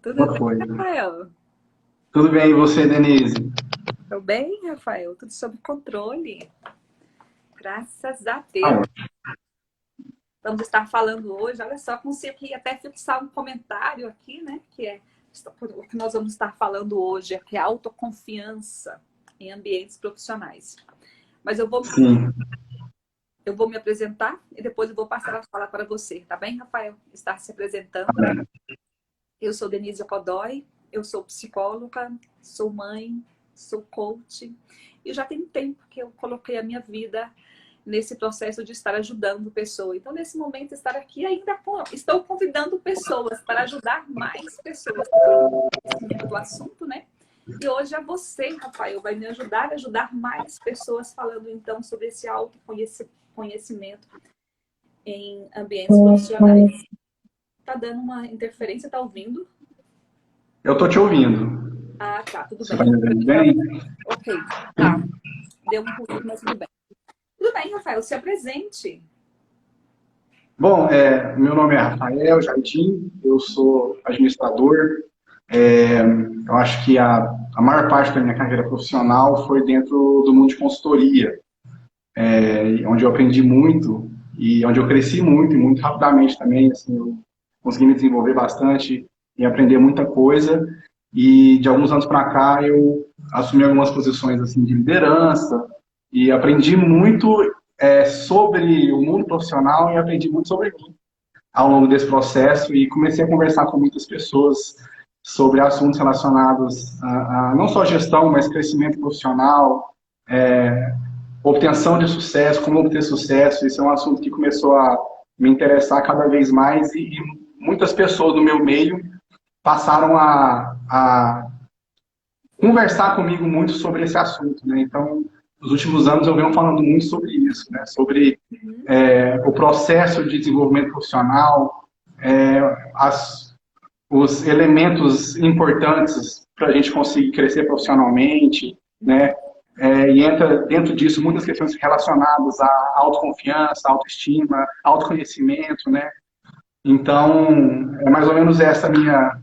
Tudo Uma bem, coisa. Rafael? Tudo bem, e você, Denise? Tô bem, Rafael? Tudo sob controle. Graças a Ah, Deus. Vamos estar falando hoje. Olha só, consegui até fixar um comentário aqui, né? O que nós vamos estar falando hoje, que é autoconfiança em ambientes profissionais. Mas sim. eu vou me apresentar e depois eu vou passar a fala para você, tá bem, Rafael? Estar se Tá apresentando. bem. Eu sou Denise Godoy, eu sou psicóloga, sou mãe, sou coach e já tem tempo que eu coloquei a minha vida nesse processo de estar ajudando pessoas. Então, nesse momento, estar aqui estou convidando pessoas para ajudar mais pessoas com conhecimento do assunto, né? E hoje é você, Rafael, vai me ajudar a ajudar mais pessoas falando então sobre esse autoconhecimento em ambientes profissionais. Tá dando uma interferência, tá ouvindo? Eu tô te ouvindo. Ah, tá, tudo Você bem. está me ouvindo bem? Ok, tá. Deu um ruído, mas tudo bem. Tudo bem, Rafael, se apresente. Bom, meu nome é Rafael Jardim, eu sou administrador. Eu acho que a maior parte da minha carreira profissional foi dentro do mundo de consultoria, onde eu aprendi muito e onde eu cresci muito e muito rapidamente também. Assim, eu consegui me desenvolver bastante e aprender muita coisa. E de alguns anos para cá eu assumi algumas posições assim de liderança e aprendi muito sobre o mundo profissional e aprendi muito sobre mim ao longo desse processo e comecei a conversar com muitas pessoas sobre assuntos relacionados a não só gestão, mas crescimento profissional, obtenção de sucesso, como obter sucesso. Isso é um assunto que começou a me interessar cada vez mais e muitas pessoas do meu meio passaram a conversar comigo muito sobre esse assunto, né? Então, nos últimos anos eu venho falando muito sobre isso, né? Sobre Uhum. o processo de desenvolvimento profissional, os elementos importantes para a gente conseguir crescer profissionalmente, né? E entra dentro disso muitas questões relacionadas à autoconfiança, autoestima, autoconhecimento, né? Então, é mais ou menos essa a minha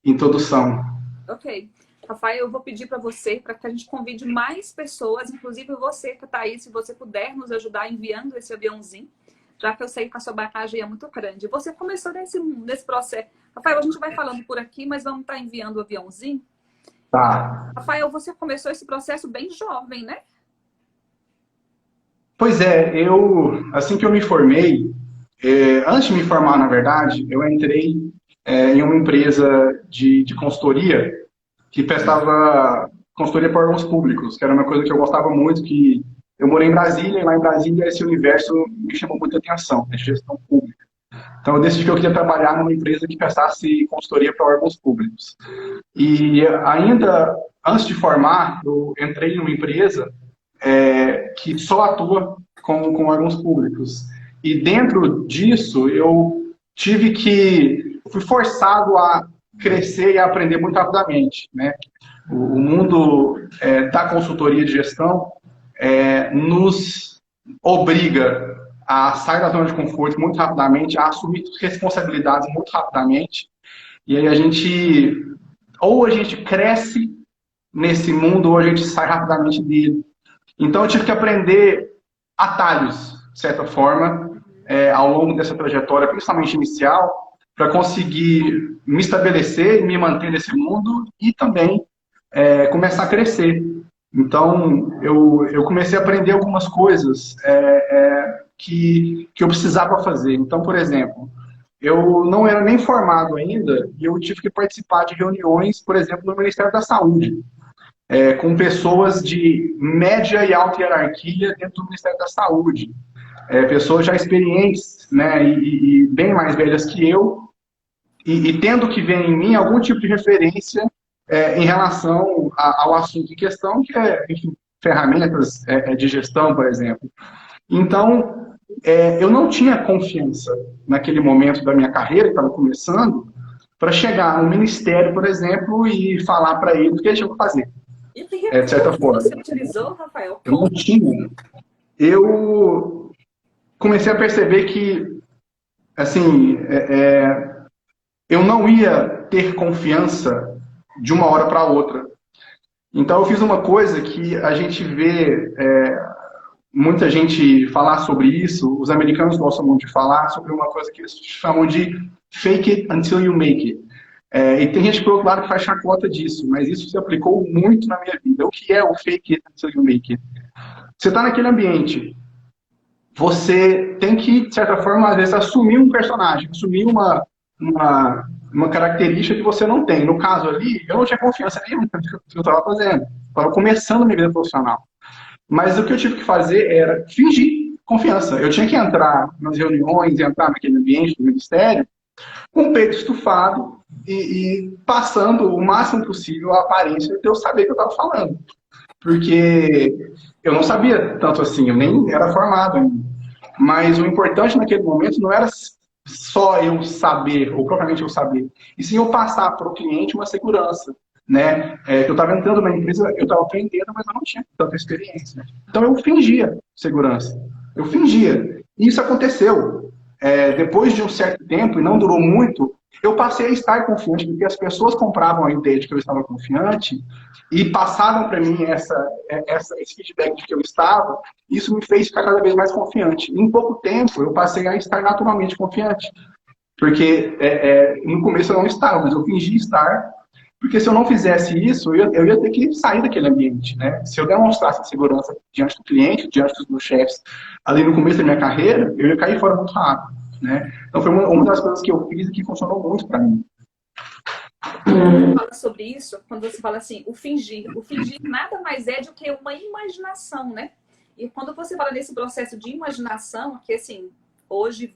introdução. Ok. Rafael, eu vou pedir para você para que a gente convide mais pessoas, inclusive você que está aí, se você puder nos ajudar enviando esse aviãozinho, já que eu sei que a sua bagagem é muito grande. Você começou nesse processo. Rafael, a gente vai falando por aqui, mas vamos estar enviando o aviãozinho. Tá. Rafael, você começou esse processo bem jovem, né? Pois é, assim que eu me formei, antes de me formar, na verdade, eu entrei em uma empresa de consultoria que prestava consultoria para órgãos públicos, que era uma coisa que eu gostava muito, que eu morei em Brasília, e lá em Brasília esse universo me chamou muita atenção, de gestão pública. Então eu decidi que eu queria trabalhar numa empresa que prestasse consultoria para órgãos públicos. E ainda antes de formar, eu entrei numa empresa que só atua com órgãos públicos. E dentro disso, fui forçado a crescer e a aprender muito rapidamente, né? O mundo da consultoria de gestão nos obriga a sair da zona de conforto muito rapidamente, a assumir responsabilidades muito rapidamente, e aí ou a gente cresce nesse mundo, ou a gente sai rapidamente dele. Então eu tive que aprender atalhos, de certa forma, ao longo dessa trajetória, principalmente inicial, para conseguir me estabelecer e me manter nesse mundo e também começar a crescer. Então eu comecei a aprender algumas coisas que eu precisava fazer. Então, por exemplo, eu não era nem formado ainda e eu tive que participar de reuniões, por exemplo, no Ministério da Saúde com pessoas de média e alta hierarquia dentro do Ministério da Saúde. Pessoas já experientes, né, e bem mais velhas que eu, e tendo que ver em mim algum tipo de referência em relação ao assunto em questão, que é, enfim, ferramentas de gestão, por exemplo. Então, eu não tinha confiança naquele momento da minha carreira, que estava começando, para chegar no ministério, por exemplo, e falar para ele o que ele tinha que fazer, E que de certa recursos forma. você utilizou, Rafael? Eu não tinha. Eu comecei a perceber que, assim, eu não ia ter confiança de uma hora para outra. Então eu fiz uma coisa que a gente vê muita gente falar sobre isso, os americanos gostam muito de falar sobre uma coisa que eles chamam de fake it until you make it. E tem gente, por outro lado, que faz chacota disso, mas isso se aplicou muito na minha vida. O que é o fake it until you make it? Você está naquele ambiente, você tem que, de certa forma, às vezes, assumir um personagem, assumir uma característica que você não tem. No caso ali, eu não tinha confiança nenhuma no que eu estava fazendo. Estava começando a minha vida profissional. Mas o que eu tive que fazer era fingir confiança. Eu tinha que entrar nas reuniões, entrar naquele ambiente do ministério, com o peito estufado e passando o máximo possível a aparência de eu saber o que eu estava falando. Porque eu não sabia tanto assim, eu nem era formado ainda. Mas o importante naquele momento não era só eu saber, ou propriamente eu saber, e sim eu passar para o cliente uma segurança. Né? Eu estava entrando na empresa, eu estava aprendendo, mas eu não tinha tanta experiência. Então eu fingia segurança. Eu fingia. E isso aconteceu. Depois de um certo tempo, e não durou muito, eu passei a estar confiante, porque as pessoas compravam a ideia de que eu estava confiante e passavam para mim esse feedback de que eu estava. Isso me fez ficar cada vez mais confiante. Em pouco tempo, eu passei a estar naturalmente confiante. Porque no começo eu não estava, mas eu fingi estar. Porque se eu não fizesse isso, eu ia ter que sair daquele ambiente, né? Se eu demonstrasse segurança diante do cliente, diante dos meus chefes, ali no começo da minha carreira, eu ia cair fora muito rápido, né? Então foi uma das coisas que eu fiz e que funcionou muito para mim. Fala sobre isso, quando você fala assim, o fingir nada mais é do que uma imaginação, né? E quando você fala nesse processo de imaginação, que assim, hoje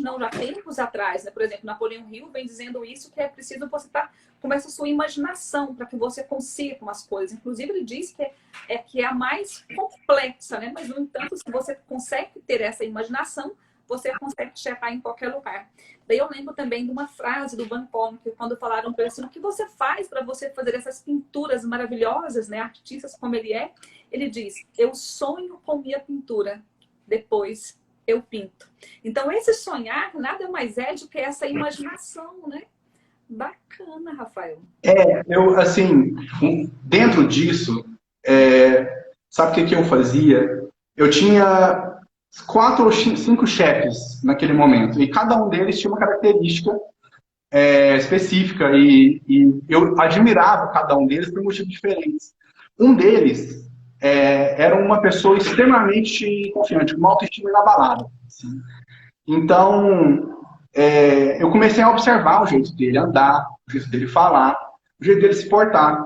não, já tempos atrás, né? Por exemplo, Napoleão Hill vem dizendo isso, que é preciso você estar com essa sua imaginação para que você consiga umas coisas. Inclusive, ele diz que é a mais complexa, né? Mas, no entanto, se você consegue ter essa imaginação, você consegue chegar em qualquer lugar. Daí eu lembro também de uma frase do Van Gogh, que quando falaram para ele assim, o que você faz para você fazer essas pinturas maravilhosas, né? Artistas como ele diz, eu sonho com minha pintura, depois eu pinto. Então, esse sonhar nada mais é do que essa imaginação, né? Bacana, Rafael. Eu, assim, dentro disso, sabe o que eu fazia? Eu tinha 4 ou 5 chefes naquele momento, e cada um deles tinha uma característica específica, e eu admirava cada um deles por motivos diferentes. Um deles era uma pessoa extremamente confiante, com uma autoestima inabalada. Assim. Então, eu comecei a observar o jeito dele andar, o jeito dele falar, o jeito dele se portar.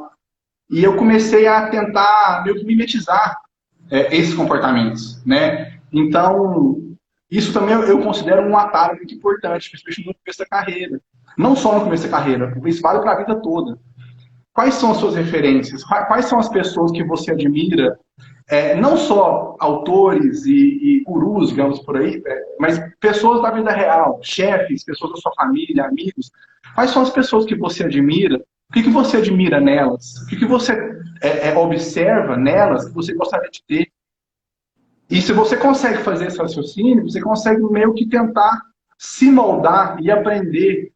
E eu comecei a tentar meio que mimetizar esses comportamentos, né? Então, isso também eu considero um atalho muito importante, especialmente no começo da carreira. Não só no começo da carreira, isso vale para a vida toda. Quais são as suas referências? Quais são as pessoas que você admira? Não só autores e gurus, digamos por aí, mas pessoas da vida real, chefes, pessoas da sua família, amigos. Quais são as pessoas que você admira? O que você admira nelas? O que você observa nelas que você gostaria de ter? E se você consegue fazer esse raciocínio, você consegue meio que tentar se moldar e aprender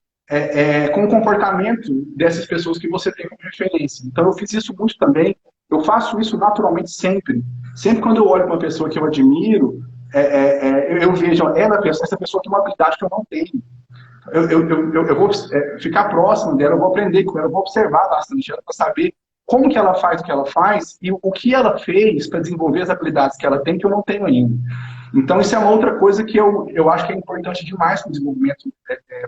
com o comportamento dessas pessoas que você tem como referência. Então eu fiz isso muito também. Eu faço isso naturalmente sempre. Sempre quando eu olho para uma pessoa que eu admiro, eu vejo, essa pessoa tem uma habilidade que eu não tenho. Eu vou ficar próximo dela, eu vou aprender com ela, eu vou observar bastante ela para saber como que ela faz o que ela faz e o que ela fez para desenvolver as habilidades que ela tem que eu não tenho ainda. Então, isso é uma outra coisa que eu acho que é importante demais para o desenvolvimento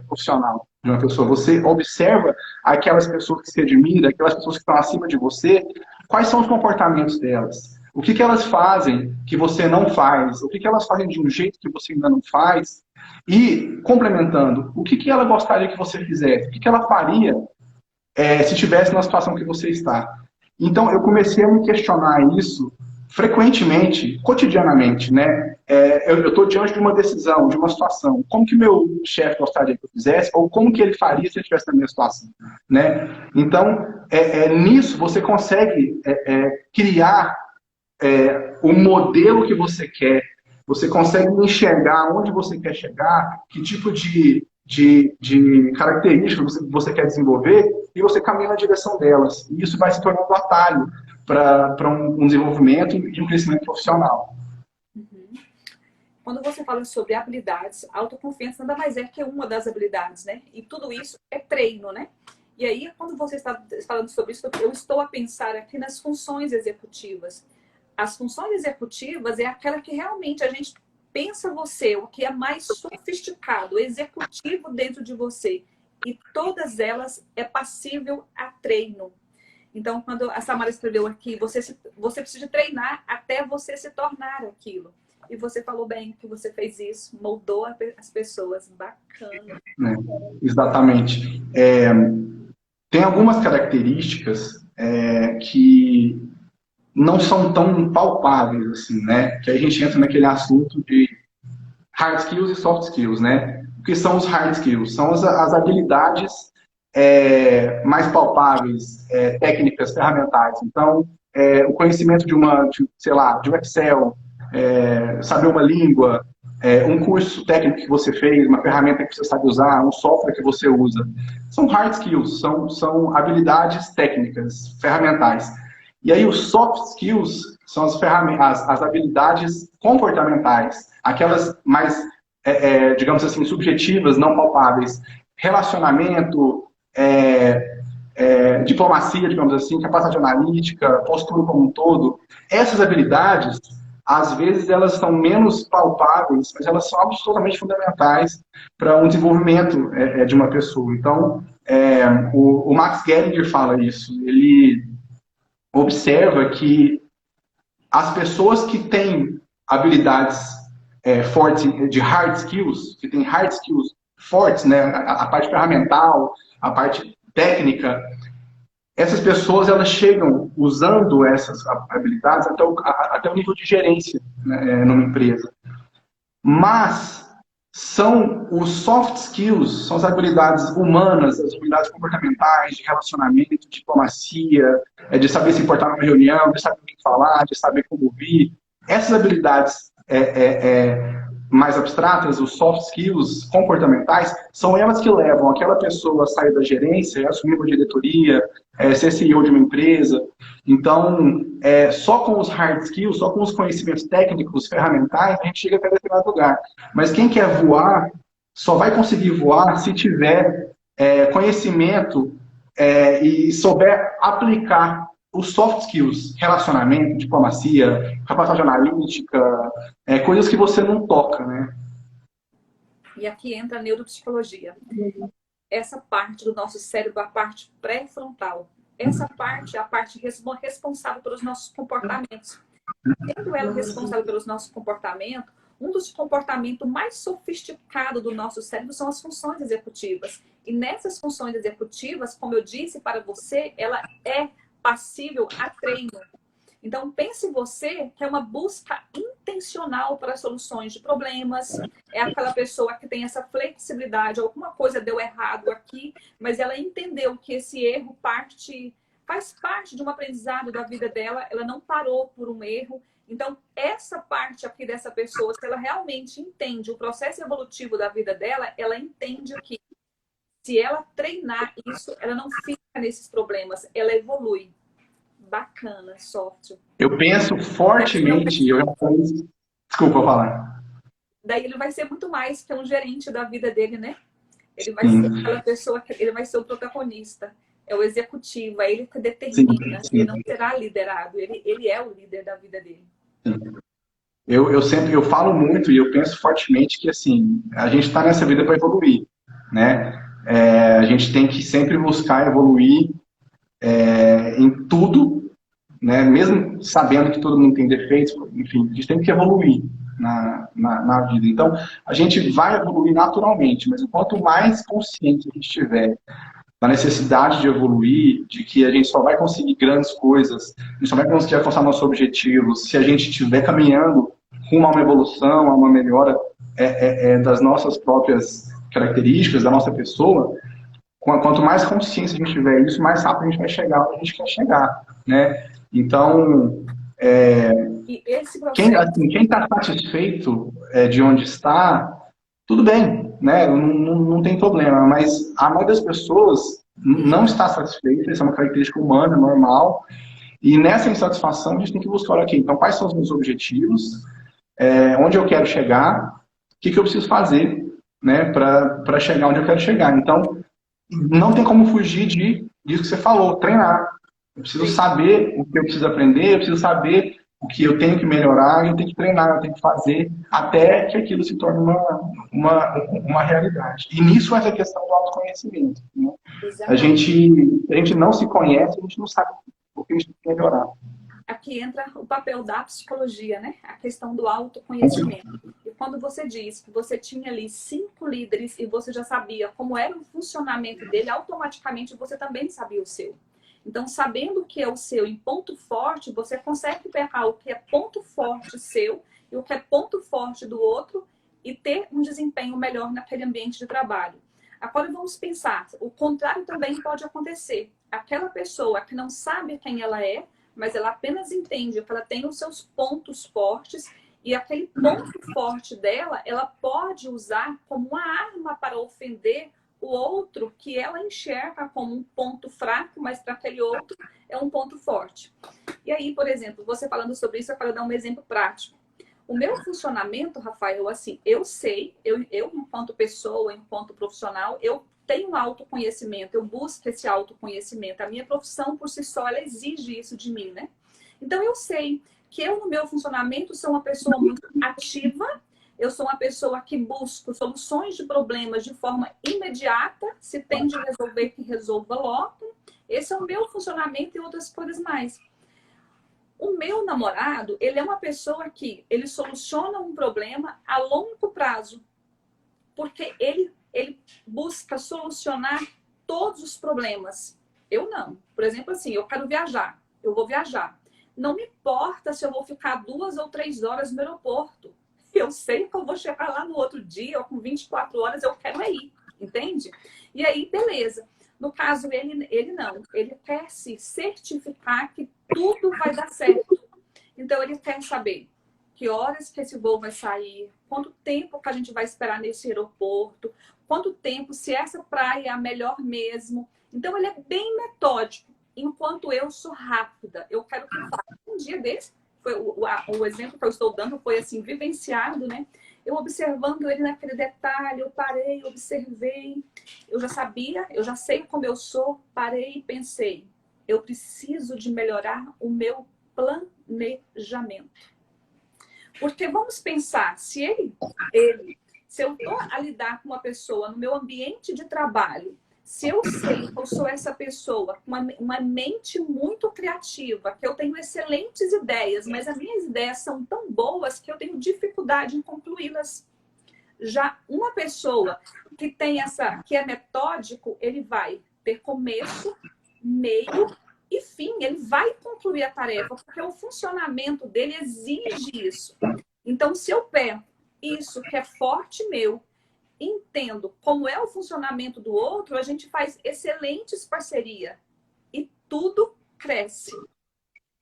profissional de uma pessoa. Você observa aquelas pessoas que você admira, aquelas pessoas que estão acima de você, quais são os comportamentos delas? O que elas fazem que você não faz? O que elas fazem de um jeito que você ainda não faz? E, complementando, o que ela gostaria que você fizesse? O que ela faria se estivesse na situação que você está? Então, eu comecei a me questionar isso frequentemente, cotidianamente, né? Eu estou diante de uma decisão, de uma situação. Como que meu chefe gostaria que eu fizesse? Ou como que ele faria se ele estivesse na minha situação? Né? Então, nisso você consegue criar o modelo que você quer. Você consegue enxergar onde você quer chegar, que tipo de de características que você quer desenvolver e você caminha na direção delas. E isso vai se tornando um atalho para um desenvolvimento e um crescimento profissional. Uhum. Quando você fala sobre habilidades, autoconfiança nada mais é que uma das habilidades, né? E tudo isso é treino, né? E aí, quando você está falando sobre isso, eu estou a pensar aqui nas funções executivas. As funções executivas é aquela que realmente a gente pensa você, o que é mais sofisticado, executivo dentro de você. E todas elas é passível a treino. Então, quando a Samara escreveu aqui, você precisa treinar até você se tornar aquilo. E você falou bem que você fez isso, moldou as pessoas. Bacana. Exatamente. Tem algumas características que não são tão palpáveis, assim, né? Que a gente entra naquele assunto de hard skills e soft skills, né? O que são os hard skills? São as habilidades mais palpáveis, técnicas, ferramentais. Então, o conhecimento de um Excel, saber uma língua, um curso técnico que você fez, uma ferramenta que você sabe usar, um software que você usa. São hard skills, são habilidades técnicas, ferramentais. E aí os soft skills são as habilidades comportamentais, aquelas mais, digamos assim, subjetivas, não palpáveis. Relacionamento, diplomacia, digamos assim, capacidade analítica, postura como um todo. Essas habilidades, às vezes, elas são menos palpáveis, mas elas são absolutamente fundamentais para um desenvolvimento de uma pessoa. Então, o Max Geringer fala isso. Ele observa que as pessoas que têm habilidades fortes de hard skills, que têm hard skills fortes, né, a parte ferramental, a parte técnica, essas pessoas elas chegam usando essas habilidades até o nível de gerência, né, numa empresa. Mas são os soft skills, são as habilidades humanas, as habilidades comportamentais, de relacionamento, de diplomacia, de saber se importar numa reunião, de saber o que falar, de saber como ouvir. Essas habilidades mais abstratas, os soft skills comportamentais, são elas que levam aquela pessoa a sair da gerência, assumir uma diretoria, ser CEO de uma empresa. Então, só com os hard skills, só com os conhecimentos técnicos, ferramentais, a gente chega até determinado lugar. Mas quem quer voar, só vai conseguir voar se tiver conhecimento e souber aplicar os soft skills, relacionamento, diplomacia, capacidade analítica, coisas que você não toca, né? E aqui entra a neuropsicologia. Essa parte do nosso cérebro, a parte pré-frontal. Essa parte é a parte responsável pelos nossos comportamentos. Sendo ela responsável pelos nossos comportamentos, um dos comportamentos mais sofisticados do nosso cérebro são as funções executivas. E nessas funções executivas, como eu disse para você, ela é passível a treino. Então, pense você que é uma busca intencional para soluções de problemas. É aquela pessoa que tem essa flexibilidade. Alguma coisa deu errado aqui, mas ela entendeu que esse erro faz parte de um aprendizado da vida dela. Ela não parou por um erro. Então, essa parte aqui dessa pessoa, se ela realmente entende o processo evolutivo da vida dela, ela entende que se ela treinar isso, ela não fica nesses problemas, ela evolui. Bacana, software. Eu penso fortemente, desculpa falar. Daí ele vai ser muito mais que um gerente da vida dele, né? Ele vai ser aquela pessoa, ele vai ser o protagonista, é o executivo, é ele que determina, ele não será liderado, ele é o líder da vida dele. Eu falo muito e eu penso fortemente que assim, a gente está nessa vida para evoluir, né? A gente tem que sempre buscar evoluir em tudo, né? Mesmo sabendo que todo mundo tem defeitos, enfim, a gente tem que evoluir na vida. Então, a gente vai evoluir naturalmente, mas quanto mais consciente a gente estiver da necessidade de evoluir, de que a gente só vai conseguir grandes coisas, a gente só vai conseguir alcançar nossos objetivos se a gente estiver caminhando rumo a uma evolução, a uma melhora das nossas próprias características, da nossa pessoa. Quanto mais consciência a gente tiver isso, mais rápido a gente vai chegar onde a gente quer chegar, né? Então, quem está satisfeito de onde está, tudo bem, né? Não tem problema, mas a maioria das pessoas não está satisfeita, isso é uma característica humana, normal, e nessa insatisfação a gente tem que buscar, olha aqui, então quais são os meus objetivos, onde eu quero chegar, o que eu preciso fazer, né, para chegar onde eu quero chegar. Então, não tem como fugir disso que você falou, treinar. Eu preciso saber o que eu preciso aprender, eu preciso saber o que eu tenho que melhorar, eu tenho que treinar, eu tenho que fazer, até que aquilo se torne uma realidade. E nisso essa questão do autoconhecimento. Né? A gente não se conhece, a gente não sabe o que a gente tem que melhorar. Aqui entra o papel da psicologia, né? A questão do autoconhecimento. E quando você diz que você tinha ali 5 líderes e você já sabia como era o funcionamento dele, automaticamente você também sabia o seu. Então, sabendo o que é o seu em ponto forte, você consegue pegar o que é ponto forte seu e o que é ponto forte do outro e ter um desempenho melhor naquele ambiente de trabalho. Agora vamos pensar, o contrário também pode acontecer. Aquela pessoa que não sabe quem ela é, mas ela apenas entende que ela tem os seus pontos fortes e aquele ponto forte dela, ela pode usar como uma arma para ofender o outro que ela enxerga como um ponto fraco, mas para aquele outro é um ponto forte. E aí, por exemplo, você falando sobre isso, eu quero dar um exemplo prático. O meu funcionamento, Rafael, assim, eu sei, eu enquanto pessoa, enquanto profissional, eu tenho autoconhecimento, eu busco esse autoconhecimento. A minha profissão, por si só, ela exige isso de mim, né? Então, eu sei que eu, no meu funcionamento, sou uma pessoa muito ativa, eu sou uma pessoa que busco soluções de problemas de forma imediata, se tem de resolver, que resolva logo. Esse é o meu funcionamento e outras coisas mais. O meu namorado, ele é uma pessoa que ele soluciona um problema a longo prazo, porque ele busca solucionar todos os problemas. Eu não. Por exemplo, assim, eu quero viajar, eu vou viajar. Não me importa se eu vou ficar 2 ou 3 horas no aeroporto. Eu sei que eu vou chegar lá no outro dia, ou com 24 horas, eu quero ir, entende? E aí, beleza. No caso, ele não. Ele quer se certificar que tudo vai dar certo. Então, ele quer saber que horas que esse voo vai sair, quanto tempo que a gente vai esperar nesse aeroporto, quanto tempo, se essa praia é a melhor mesmo. Então, ele é bem metódico, enquanto eu sou rápida. Eu quero que um dia desse, foi o exemplo que eu estou dando foi assim, vivenciado, né? Eu observando ele naquele detalhe, eu parei, observei, eu já sabia, eu já sei como eu sou, parei e pensei, eu preciso de melhorar o meu planejamento. Porque vamos pensar, se eu estou a lidar com uma pessoa no meu ambiente de trabalho, se eu sei que eu sou essa pessoa com uma mente muito criativa, que eu tenho excelentes ideias, mas as minhas ideias são tão boas que eu tenho dificuldade em concluí-las. Já uma pessoa que tem que é metódico, ele vai ter começo, meio e fim. Ele vai concluir a tarefa, porque o funcionamento dele exige isso. Então, se eu pego isso que é forte meu, entendo como é o funcionamento do outro, a gente faz excelentes parcerias e tudo cresce.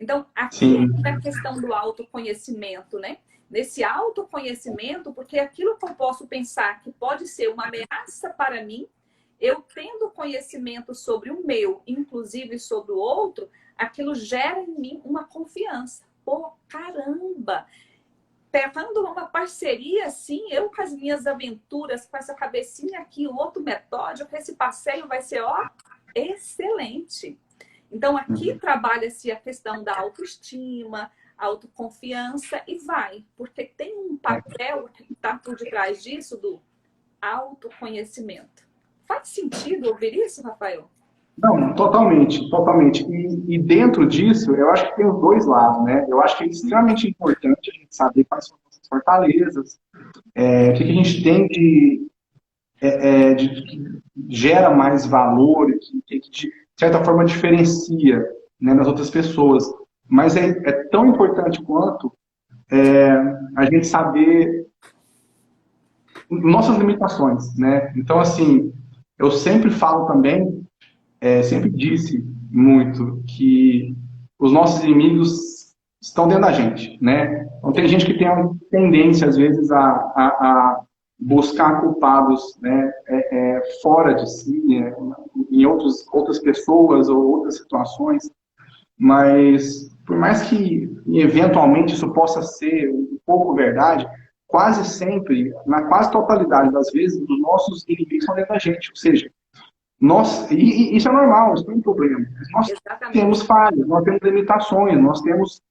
Então, aqui é a questão do autoconhecimento, né? Nesse autoconhecimento, porque aquilo que eu posso pensar que pode ser uma ameaça para mim, eu tendo conhecimento sobre o meu, inclusive sobre o outro, aquilo gera em mim uma confiança. Pô, caramba! Pegando uma parceria assim, eu com as minhas aventuras, com essa cabecinha aqui, o outro metódico, esse passeio vai ser, ó, excelente. Então, aqui trabalha-se a questão da autoestima, autoconfiança e vai. Porque tem um papel que está por detrás disso do autoconhecimento. Faz sentido ouvir isso, Rafael? Não, totalmente, totalmente. E dentro disso, eu acho que tem os dois lados, né? Eu acho que é extremamente importante a gente saber quais são as nossas fortalezas, o que a gente tem que gera mais valor, que de certa forma diferencia, né, nas outras pessoas. Mas é tão importante quanto a gente saber nossas limitações, né? Então, assim, eu sempre falo também, sempre disse muito que os nossos inimigos estão dentro da gente, né? Então tem gente que tem uma tendência, às vezes, a buscar culpados, né, fora de si, em outras pessoas ou outras situações, mas por mais que eventualmente isso possa ser um pouco verdade, quase sempre, na quase totalidade das vezes, os nossos inimigos são dentro da gente, ou seja, e isso é normal, isso não é um problema. Nós temos Exatamente. falhas, nós temos limitações, nós temos,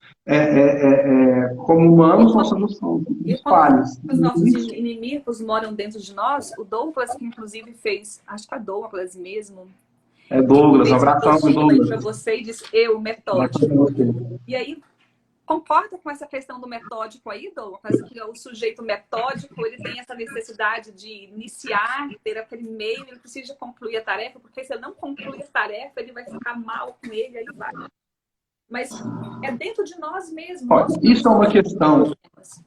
como E humanos, nós quando, somos, e somos quando falhos. os nossos inimigos moram dentro de nós, o Douglas, que inclusive fez, acho que a Douglas mesmo, É ele Douglas, um fez um abração, rostinho aí para Douglas. você e disse, eu, Abração pra metódico. você. E aí, concorda com essa questão do metódico aí, Douglas? Que o sujeito metódico, ele tem essa necessidade de iniciar, de ter aquele meio, ele precisa concluir a tarefa, porque se ele não concluir a tarefa, ele vai ficar mal com ele, aí vai. Mas é dentro de nós mesmos. Olha, Nós isso é uma questão, problemas.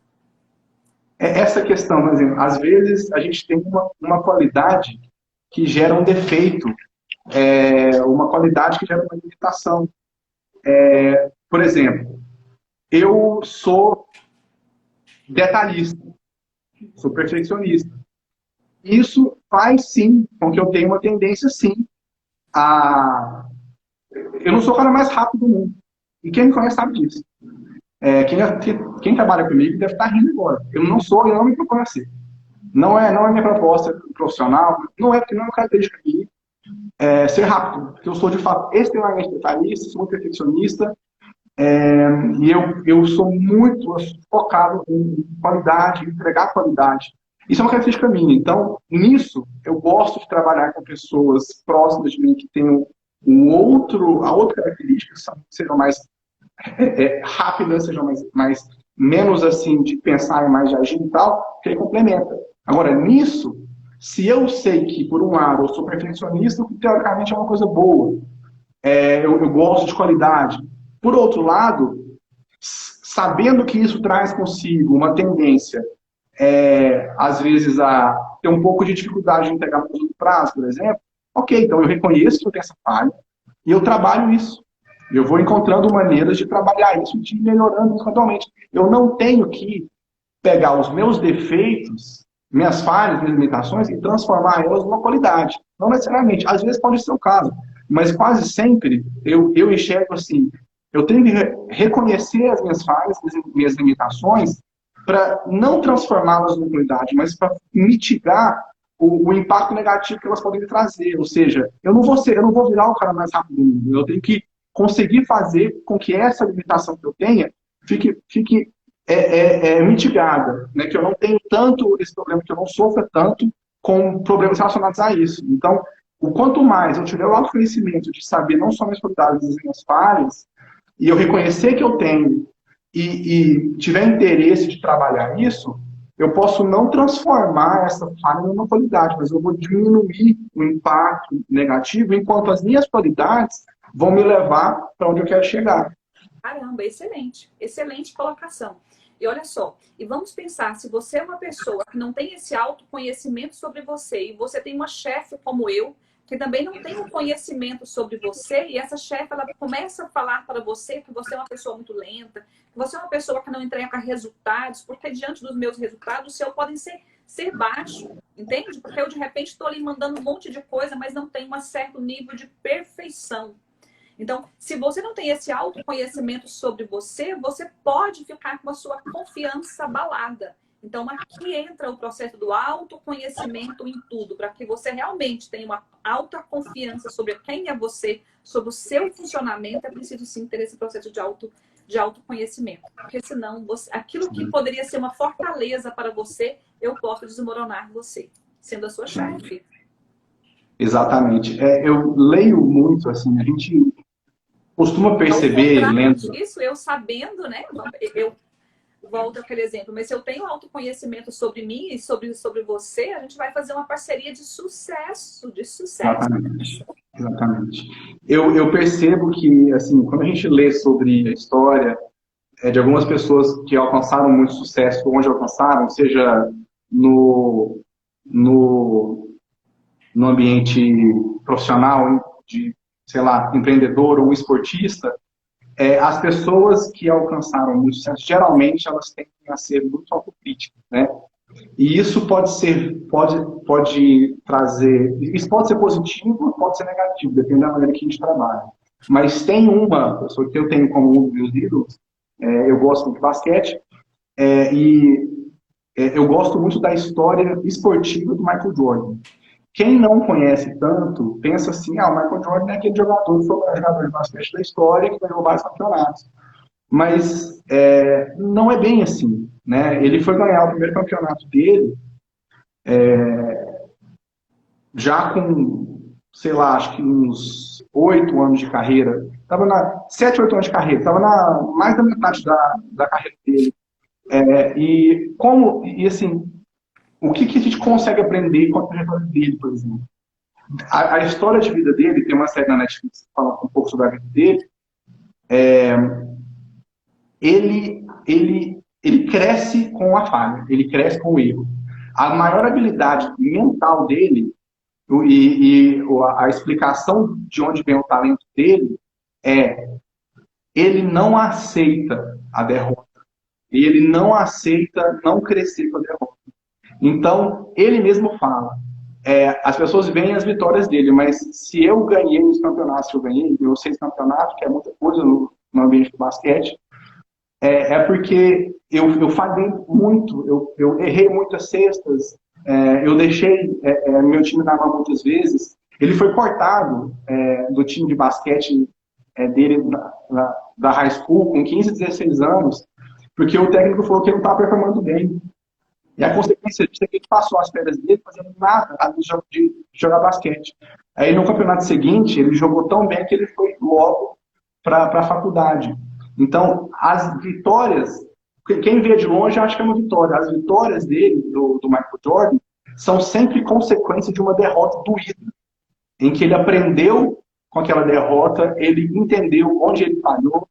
essa questão, por exemplo, às vezes a gente tem uma qualidade que gera um defeito, uma qualidade que gera uma limitação. Por exemplo, eu sou detalhista, sou perfeccionista. Isso faz sim com que eu tenha uma tendência sim a. Eu não sou o cara mais rápido do mundo. E quem me conhece sabe disso. Quem trabalha comigo deve estar rindo agora. Eu não sou, eu não me proponho a ser. Não é minha proposta profissional, não é porque não é uma característica minha ser rápido, porque eu sou de fato extremamente detalhista, sou muito perfeccionista, e eu sou muito focado em qualidade, em entregar qualidade. Isso é uma característica minha. Então, nisso, eu gosto de trabalhar com pessoas próximas de mim que tenham a outra característica, sejam mais rápidas, sejam menos assim de pensar e mais de agir e tal, que aí complementa. Agora, nisso, se eu sei que, por um lado, eu sou perfeccionista, teoricamente é uma coisa boa, eu gosto de qualidade. Por outro lado, sabendo que isso traz consigo uma tendência, às vezes, a ter um pouco de dificuldade de entregar no prazo, por exemplo, ok, então eu reconheço que eu tenho essa falha e eu trabalho isso. Eu vou encontrando maneiras de trabalhar isso, de ir melhorando isso gradualmente. Eu não tenho que pegar os meus defeitos, minhas falhas, minhas limitações e transformar elas numa qualidade. Não necessariamente. Às vezes pode ser o caso, mas quase sempre eu enxergo assim, eu tenho que reconhecer as minhas falhas, as minhas limitações, para não transformá-las numa qualidade, mas para mitigar o impacto negativo que elas podem trazer. Ou seja, eu não vou virar o cara mais rápido do mundo. Eu tenho que conseguir fazer com que essa limitação que eu tenha fique mitigada, né? Que eu não tenho tanto esse problema, que eu não sofra tanto com problemas relacionados a isso. Então, o quanto mais eu tiver o autoconhecimento de saber não só minhas qualidades, mas as minhas falhas, e eu reconhecer que eu tenho e tiver interesse de trabalhar isso, eu posso não transformar essa falha numa qualidade, mas eu vou diminuir o impacto negativo, enquanto as minhas qualidades vão me levar para onde eu quero chegar. Caramba, excelente. Excelente colocação. E olha só, e vamos pensar, se você é uma pessoa que não tem esse autoconhecimento sobre você, e você tem uma chefe como eu, que também não tem um conhecimento sobre você, e essa chefe, ela começa a falar para você que você é uma pessoa muito lenta, que você é uma pessoa que não entrega resultados, porque diante dos meus resultados, os seus podem ser baixos, entende? Porque eu, de repente, estou ali mandando um monte de coisa, mas não tenho um certo nível de perfeição. Então, se você não tem esse autoconhecimento sobre você, você pode ficar com a sua confiança abalada. Então, aqui entra o processo do autoconhecimento em tudo, para que você realmente tenha uma alta confiança sobre quem é você, sobre o seu funcionamento, é preciso sim ter esse processo de autoconhecimento. Porque senão, aquilo que poderia ser uma fortaleza para você, eu posso desmoronar você, sendo a sua chefe. Exatamente. Eu leio muito, assim, a gente costuma perceber, Ao contrário lendo. disso, eu sabendo, né? Eu volto àquele exemplo, mas se eu tenho autoconhecimento sobre mim e sobre você, a gente vai fazer uma parceria de sucesso, de sucesso. Exatamente. Exatamente. Eu percebo que, assim, quando a gente lê sobre a história de algumas pessoas que alcançaram muito sucesso onde alcançaram, seja no, no, no ambiente profissional, de, sei lá, empreendedor ou esportista, as pessoas que alcançaram muito sucesso, geralmente elas tendem a ser muito autocríticas, né? E isso pode trazer, isso pode ser positivo, pode ser negativo, depende da maneira que a gente trabalha. Mas tem uma pessoa que eu tenho como um dos meus ídolos, eu gosto muito de basquete, e eu gosto muito da história esportiva do Michael Jordan. Quem não conhece tanto, pensa assim, o Michael Jordan é aquele jogador que foi o melhor jogador de basquete da história, que ganhou vários campeonatos. Mas não é bem assim, né? Ele foi ganhar o primeiro campeonato dele já com, sei lá, acho que uns 8 anos de carreira. Estava na 7, 8 anos de carreira, estava na mais da metade da carreira dele. E assim, o que a gente consegue aprender com a trajetória dele, por exemplo? A história de vida dele, tem uma série na Netflix que fala um pouco sobre a vida dele. Ele cresce com a falha, ele cresce com o erro. A maior habilidade mental dele a explicação de onde vem o talento dele é ele não aceita a derrota. E ele não aceita não crescer com a derrota. Então, ele mesmo fala, as pessoas veem as vitórias dele, mas se eu ganhei os campeonatos que eu ganhei, eu 6 campeonatos, que é muita coisa no ambiente do basquete, porque eu falhei muito, eu errei muitas cestas, eu deixei meu time na mão muitas vezes. Ele foi cortado do time de basquete dele da high school com 15, 16 anos, porque o técnico falou que ele não estava performando bem. E a consequência disso é que ele passou as férias dele fazendo nada além de jogar basquete. Aí no campeonato seguinte, ele jogou tão bem que ele foi logo para a faculdade. Então, as vitórias, quem vê de longe acha que é uma vitória. As vitórias dele, do Michael Jordan, são sempre consequência de uma derrota doída, em que ele aprendeu com aquela derrota, ele entendeu onde ele falhou,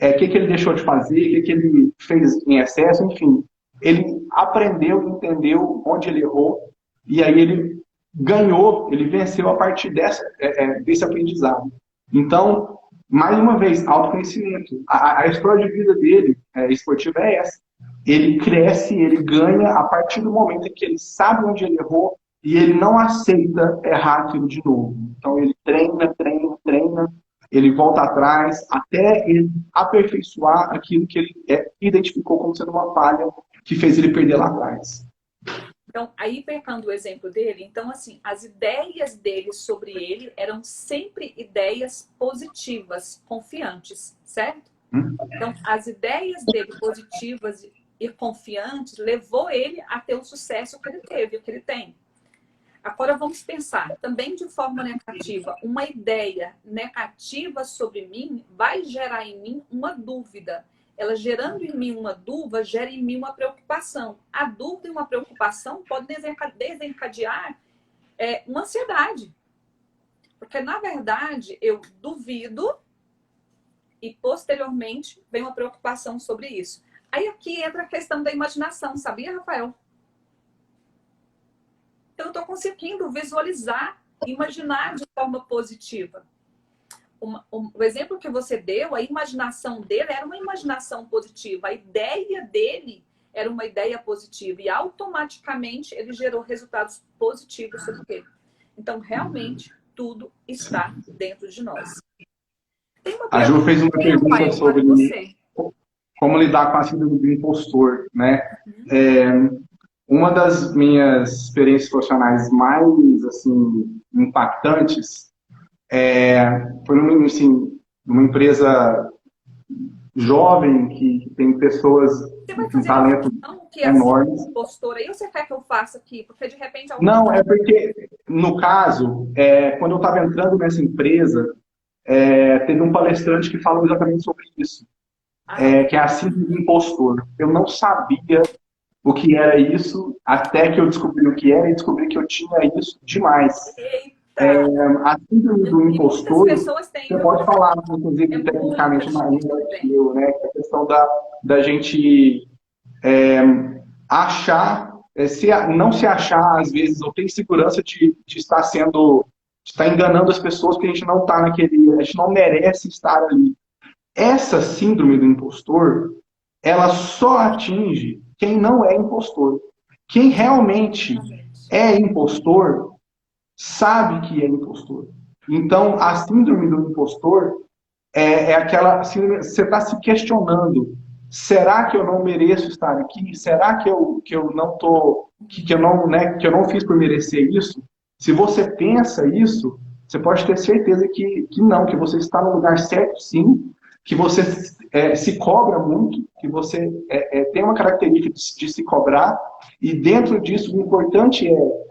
o que ele deixou de fazer, o que ele fez em excesso, enfim. Ele aprendeu, entendeu onde ele errou, e aí ele ganhou, ele venceu a partir desse aprendizado. Então, mais uma vez, autoconhecimento. A história de vida dele, esportiva, é essa. Ele cresce, ele ganha a partir do momento em que ele sabe onde ele errou e ele não aceita errar aquilo de novo. Então, ele treina, treina, treina, ele volta atrás até ele aperfeiçoar aquilo que ele identificou como sendo uma falha que fez ele perder lá atrás. Então, aí pegando o exemplo dele, então assim, as ideias dele sobre ele eram sempre ideias positivas, confiantes, certo? Então, as ideias dele positivas e confiantes levou ele a ter o sucesso que ele teve, o que ele tem. Agora vamos pensar, também de forma negativa, uma ideia negativa sobre mim vai gerar em mim uma dúvida. Ela gerando em mim uma dúvida, gera em mim uma preocupação. A dúvida e uma preocupação podem desencadear uma ansiedade. Porque, na verdade, eu duvido e, posteriormente, vem uma preocupação sobre isso. Aí aqui entra a questão da imaginação, sabia, Rafael? Então, eu estou conseguindo visualizar, imaginar de forma positiva. O exemplo que você deu, a imaginação dele era uma imaginação positiva. A ideia dele era uma ideia positiva. E automaticamente ele gerou resultados positivos sobre ele. Então, realmente, tudo está dentro de nós. A Ju fez uma pergunta sobre como lidar com a síndrome do impostor, né? Uma das minhas experiências profissionais mais assim, impactantes foi numa empresa jovem que tem pessoas com talento enormes. Impostor aí, ou você quer que eu faça aqui? Porque de repente... Não, é porque, no caso, quando eu estava entrando nessa empresa, teve um palestrante que falou exatamente sobre isso, que é a síndrome do impostor. Eu não sabia o que era isso, até que eu descobri o que era e descobri que eu tinha isso demais. A síndrome do impostor, você pode falar, inclusive, tecnicamente, mais que eu, né? A questão da gente achar, não se achar, às vezes, ou ter segurança de estar enganando as pessoas, porque a gente não está a gente não merece estar ali. Essa síndrome do impostor, ela só atinge quem não é impostor. Quem realmente é impostor, sabe que é impostor. Então, a síndrome do impostor é aquela síndrome, você está se questionando, será que eu não mereço estar aqui? Será que eu não tô, que eu não, né, que eu não fiz por merecer isso? Se você pensa isso, você pode ter certeza que não, que você está no lugar certo, sim, que você se cobra muito, que você tem uma característica de se cobrar, e dentro disso o importante é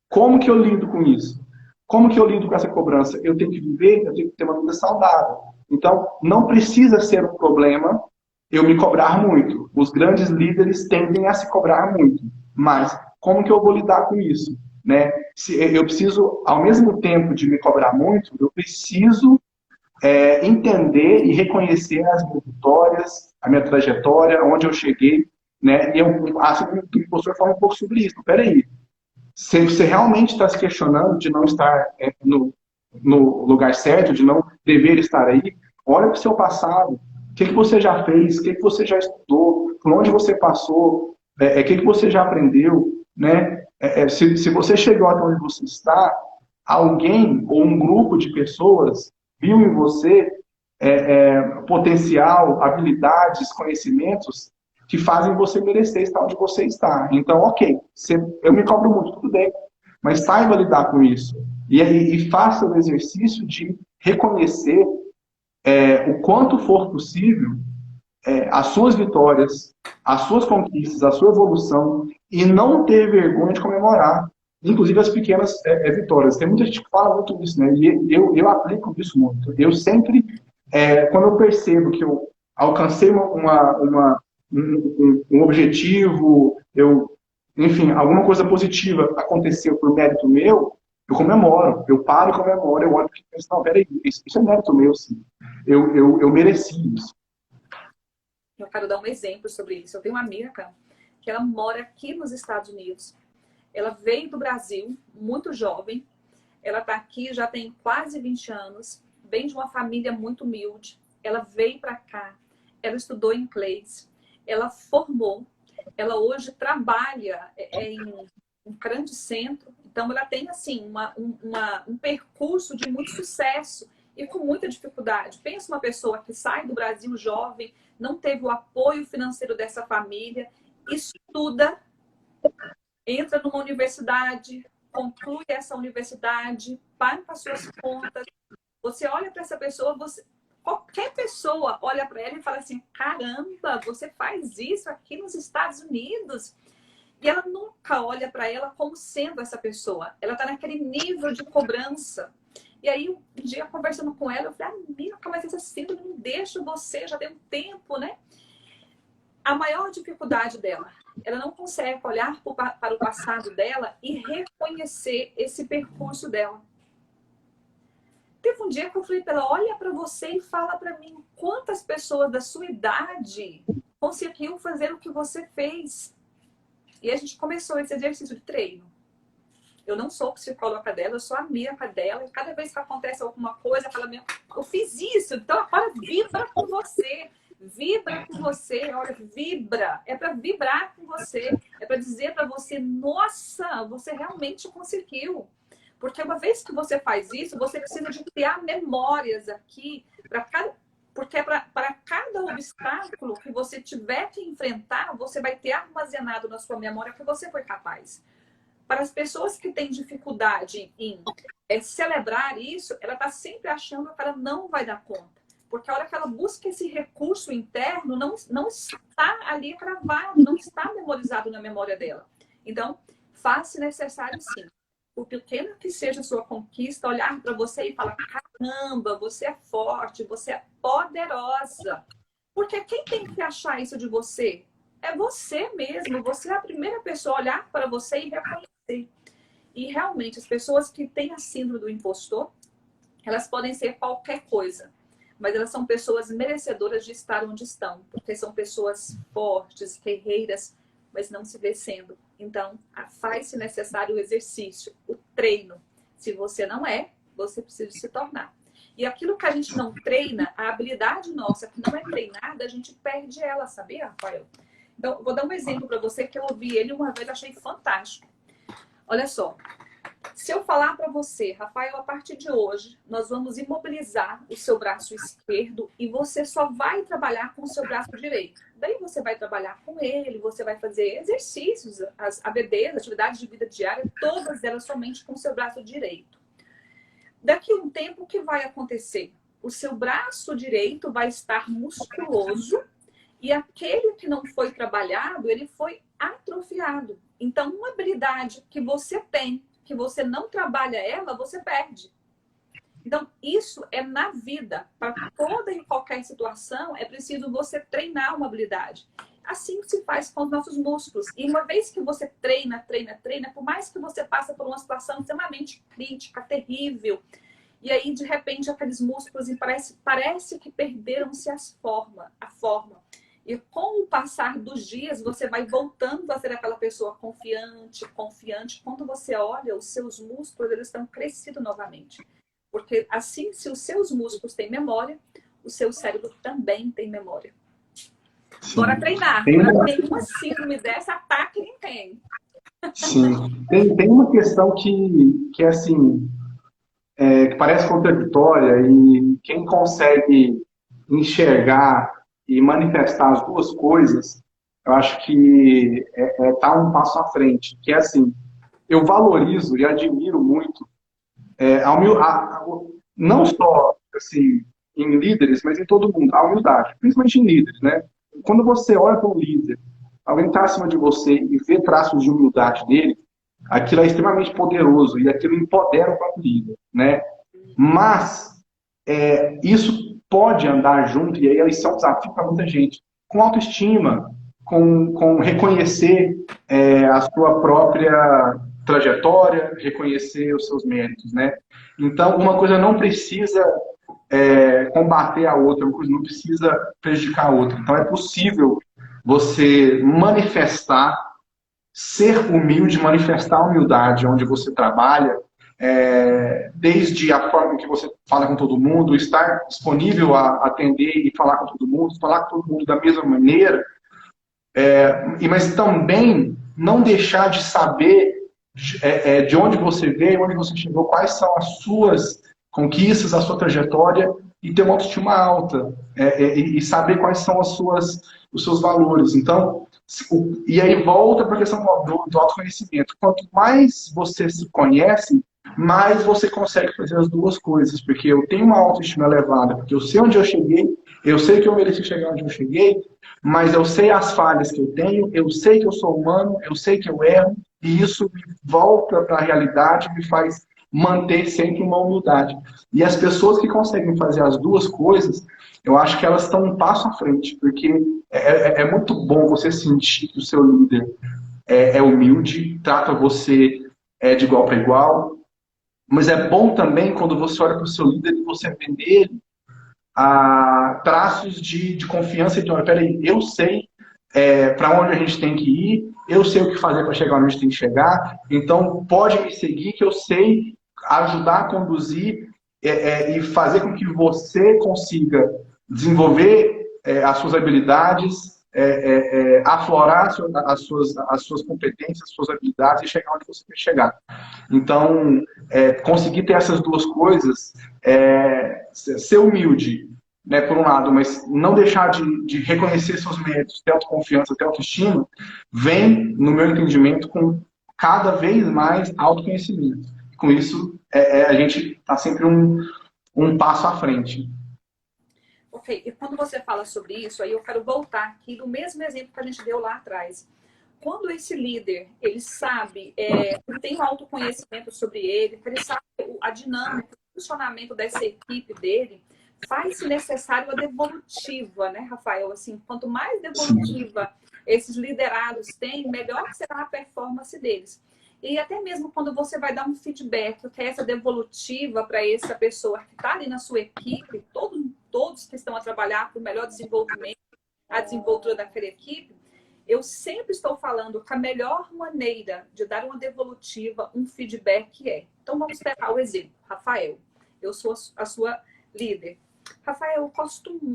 como que eu lido com isso? Como que eu lido com essa cobrança? Eu tenho que viver, eu tenho que ter uma vida saudável. Então, não precisa ser um problema eu me cobrar muito. Os grandes líderes tendem a se cobrar muito. Mas como que eu vou lidar com isso? Né? Eu preciso, ao mesmo tempo de me cobrar muito, eu preciso entender e reconhecer as minhas vitórias, a minha trajetória, onde eu cheguei. Né? E eu acho que o professor fala um pouco sobre isso. Peraí, se você realmente está se questionando de não estar no lugar certo, de não dever estar aí, olha para o seu passado. O que você já fez? O que você já estudou? Por onde você passou? O que você já aprendeu? Né? Se você chegou até onde você está, alguém ou um grupo de pessoas viu em você potencial, habilidades, conhecimentos que fazem você merecer estar onde você está. Então, ok, eu me cobro muito, tudo bem, mas saiba lidar com isso. E faça o exercício de reconhecer o quanto for possível as suas vitórias, as suas conquistas, a sua evolução, e não ter vergonha de comemorar, inclusive as pequenas vitórias. Tem muita gente que fala muito isso, né? E eu aplico isso muito. Eu sempre, quando eu percebo que eu alcancei um objetivo, enfim, alguma coisa positiva aconteceu por mérito meu, eu comemoro, eu paro e comemoro, eu olho e penso, não, peraí, isso é mérito meu, sim. Eu mereci isso. Eu quero dar um exemplo sobre isso. Eu tenho uma amiga que ela mora aqui nos Estados Unidos. Ela veio do Brasil, muito jovem. Ela está aqui já tem quase 20 anos. Vem de uma família muito humilde. Ela veio para cá. Ela estudou inglês. Ela formou. Ela hoje trabalha em um grande centro. Então, ela tem assim um percurso de muito sucesso e com muita dificuldade. Pensa uma pessoa que sai do Brasil jovem, não teve o apoio financeiro dessa família, estuda, entra numa universidade, conclui essa universidade, paga as suas contas. Você olha para essa pessoa, qualquer pessoa olha para ela e fala assim, caramba, você faz isso aqui nos Estados Unidos. E ela nunca olha para ela como sendo essa pessoa. Ela está naquele nível de cobrança. E aí, um dia, conversando com ela, eu falei, amiga, mas essa síndrome não deixa você, já tem um tempo, né? A maior dificuldade dela, ela não consegue olhar para o passado dela e reconhecer esse percurso dela. Teve um dia que eu falei para ela, olha para você e fala para mim quantas pessoas da sua idade conseguiam fazer o que você fez. E a gente começou esse exercício de treino. Eu não sou psicóloga dela, eu sou amiga dela. E cada vez que acontece alguma coisa, ela fala, eu fiz isso, então agora vibra com você. Vibra com você, olha, vibra. É para vibrar com você. É para dizer para você, nossa, você realmente conseguiu. Porque uma vez que você faz isso, você precisa de criar memórias aqui porque para cada obstáculo que você tiver que enfrentar, você vai ter armazenado na sua memória que você foi capaz. Para as pessoas que têm dificuldade em celebrar isso, ela está sempre achando que ela não vai dar conta. Porque a hora que ela busca esse recurso interno, não está ali gravado, não está memorizado na memória dela. Então, faz-se necessário sim. Por pequeno que seja a sua conquista, olhar para você e falar, caramba, você é forte, você é poderosa. Porque quem tem que achar isso de você? É você mesmo. Você é a primeira pessoa a olhar para você e reconhecer. E realmente, as pessoas que têm a síndrome do impostor, elas podem ser qualquer coisa. Mas elas são pessoas merecedoras de estar onde estão. Porque são pessoas fortes, guerreiras, mas não se vê sendo. Então, faz-se necessário o exercício, o treino. Se você não é, você precisa se tornar. E aquilo que a gente não treina, a habilidade nossa que não é treinada, a gente perde ela, sabia, Rafael? Então, vou dar um exemplo para você que eu ouvi ele uma vez, achei fantástico. Olha só, se eu falar para você, Rafael, a partir de hoje, nós vamos imobilizar o seu braço esquerdo e você só vai trabalhar com o seu braço direito. Daí você vai trabalhar com ele, você vai fazer exercícios, as ABDs, atividades de vida diária, todas elas somente com o seu braço direito. Daqui a um tempo, o que vai acontecer? O seu braço direito vai estar musculoso e aquele que não foi trabalhado, ele foi atrofiado. Então, uma habilidade que você tem, que você não trabalha ela, você perde. Então, isso é na vida. Para toda e qualquer situação, é preciso você treinar uma habilidade. Assim se faz com os nossos músculos. E uma vez que você treina, por mais que você passe por uma situação extremamente crítica, terrível, e aí, de repente, aqueles músculos parece que perderam-se a forma. E com o passar dos dias, você vai voltando a ser aquela pessoa confiante. Quando você olha, os seus músculos, eles estão crescidos novamente. Porque assim, se os seus músculos têm memória, o seu cérebro também tem memória. Sim. Bora treinar. Nenhuma síndrome dessa ataque ninguém. Sim. Tem uma questão que é assim, que parece contraditória e quem consegue enxergar e manifestar as duas coisas, eu acho que tá um passo à frente. Que é assim, eu valorizo e admiro muito não só assim, em líderes, mas em todo mundo, a humildade, principalmente em líderes, né? Quando você olha para um líder, alguém está acima de você e vê traços de humildade dele, aquilo é extremamente poderoso e aquilo empodera o próprio líder, né? Mas isso pode andar junto, e aí isso é um desafio para muita gente, com autoestima, com reconhecer a sua própria trajetória, reconhecer os seus méritos, né? Então, uma coisa não precisa combater a outra, uma coisa não precisa prejudicar a outra. Então, é possível você manifestar, ser humilde, manifestar a humildade onde você trabalha, desde a forma que você fala com todo mundo, estar disponível a atender e falar com todo mundo da mesma maneira, mas também não deixar de saber de onde você veio, onde você chegou, quais são as suas conquistas, a sua trajetória, e ter uma autoestima alta, e saber quais são os seus valores. Então, e aí volta para a questão do autoconhecimento. Quanto mais você se conhece, mais você consegue fazer as duas coisas, porque eu tenho uma autoestima elevada, porque eu sei onde eu cheguei, eu sei que eu mereci chegar onde eu cheguei, mas eu sei as falhas que eu tenho, eu sei que eu sou humano, eu sei que eu erro, e isso me volta para a realidade, me faz manter sempre uma humildade. E as pessoas que conseguem fazer as duas coisas, eu acho que elas estão um passo à frente, porque é muito bom você sentir que o seu líder é humilde, trata você de igual para igual, mas é bom também quando você olha para o seu líder e você vê nele traços de confiança e de, peraí, eu sei para onde a gente tem que ir, eu sei o que fazer para chegar onde a gente tem que chegar, então pode me seguir que eu sei ajudar a conduzir e fazer com que você consiga desenvolver as suas habilidades, aflorar as suas competências, as suas habilidades e chegar onde você quer chegar. Então, conseguir ter essas duas coisas, ser humilde, né, por um lado, mas não deixar de reconhecer seus méritos, ter autoconfiança, ter autoestima, vem, no meu entendimento, com cada vez mais autoconhecimento. Com isso, a gente está sempre um passo à frente. Ok, e quando você fala sobre isso, aí eu quero voltar aqui no mesmo exemplo que a gente deu lá atrás. Quando esse líder, ele sabe, ele tem um autoconhecimento sobre ele, ele sabe a dinâmica, o funcionamento dessa equipe dele, faz-se necessário a devolutiva, né, Rafael? Assim, quanto mais devolutiva esses liderados têm, melhor será a performance deles. E até mesmo quando você vai dar um feedback, que é essa devolutiva para essa pessoa que está ali na sua equipe, todos que estão a trabalhar para o melhor desenvolvimento, a desenvoltura daquela equipe, eu sempre estou falando que a melhor maneira de dar uma devolutiva, um feedback Então vamos pegar o exemplo. Rafael, eu sou a sua líder. Rafael,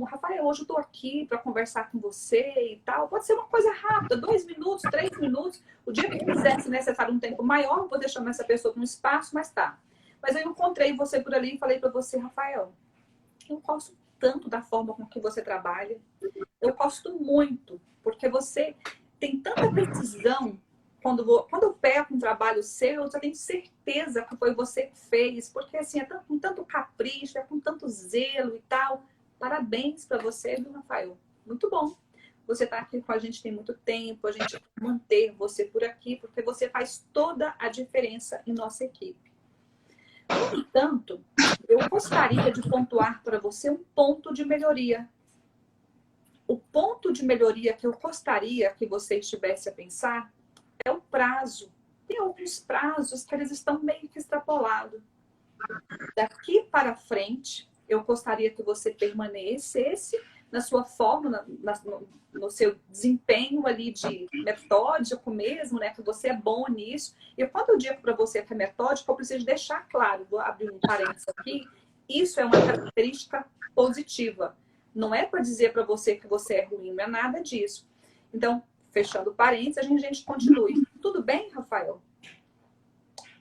Rafael, hoje eu tô aqui para conversar com você e tal. Pode ser uma coisa rápida, 2 minutos, 3 minutos. O dia que quiser, se necessário um tempo maior, eu vou deixar essa pessoa para um espaço, mas tá. Mas eu encontrei você por ali e falei para você, Rafael, eu gosto tanto da forma com que você trabalha. Eu gosto muito, porque você tem tanta precisão. Quando eu pego um trabalho seu, eu já tenho certeza que foi você que fez, porque assim, é com tanto capricho, é com tanto zelo e tal. Parabéns para você, viu, Rafael? Muito bom. Você está aqui com a gente tem muito tempo, a gente manter você por aqui, porque você faz toda a diferença em nossa equipe. No entanto, eu gostaria de pontuar para você um ponto de melhoria. O ponto de melhoria que eu gostaria que você estivesse a pensar é o prazo. Tem alguns prazos que eles estão meio que extrapolados. Daqui para frente, eu gostaria que você permanecesse na sua forma, no seu desempenho ali de metódico mesmo, né? Que você é bom nisso. E quando eu digo para você que é metódico, eu preciso deixar claro, vou abrir um parênteses aqui, isso é uma característica positiva. Não é para dizer para você que você é ruim, não é nada disso. Então, fechando parênteses, a gente continue. Tudo bem, Rafael?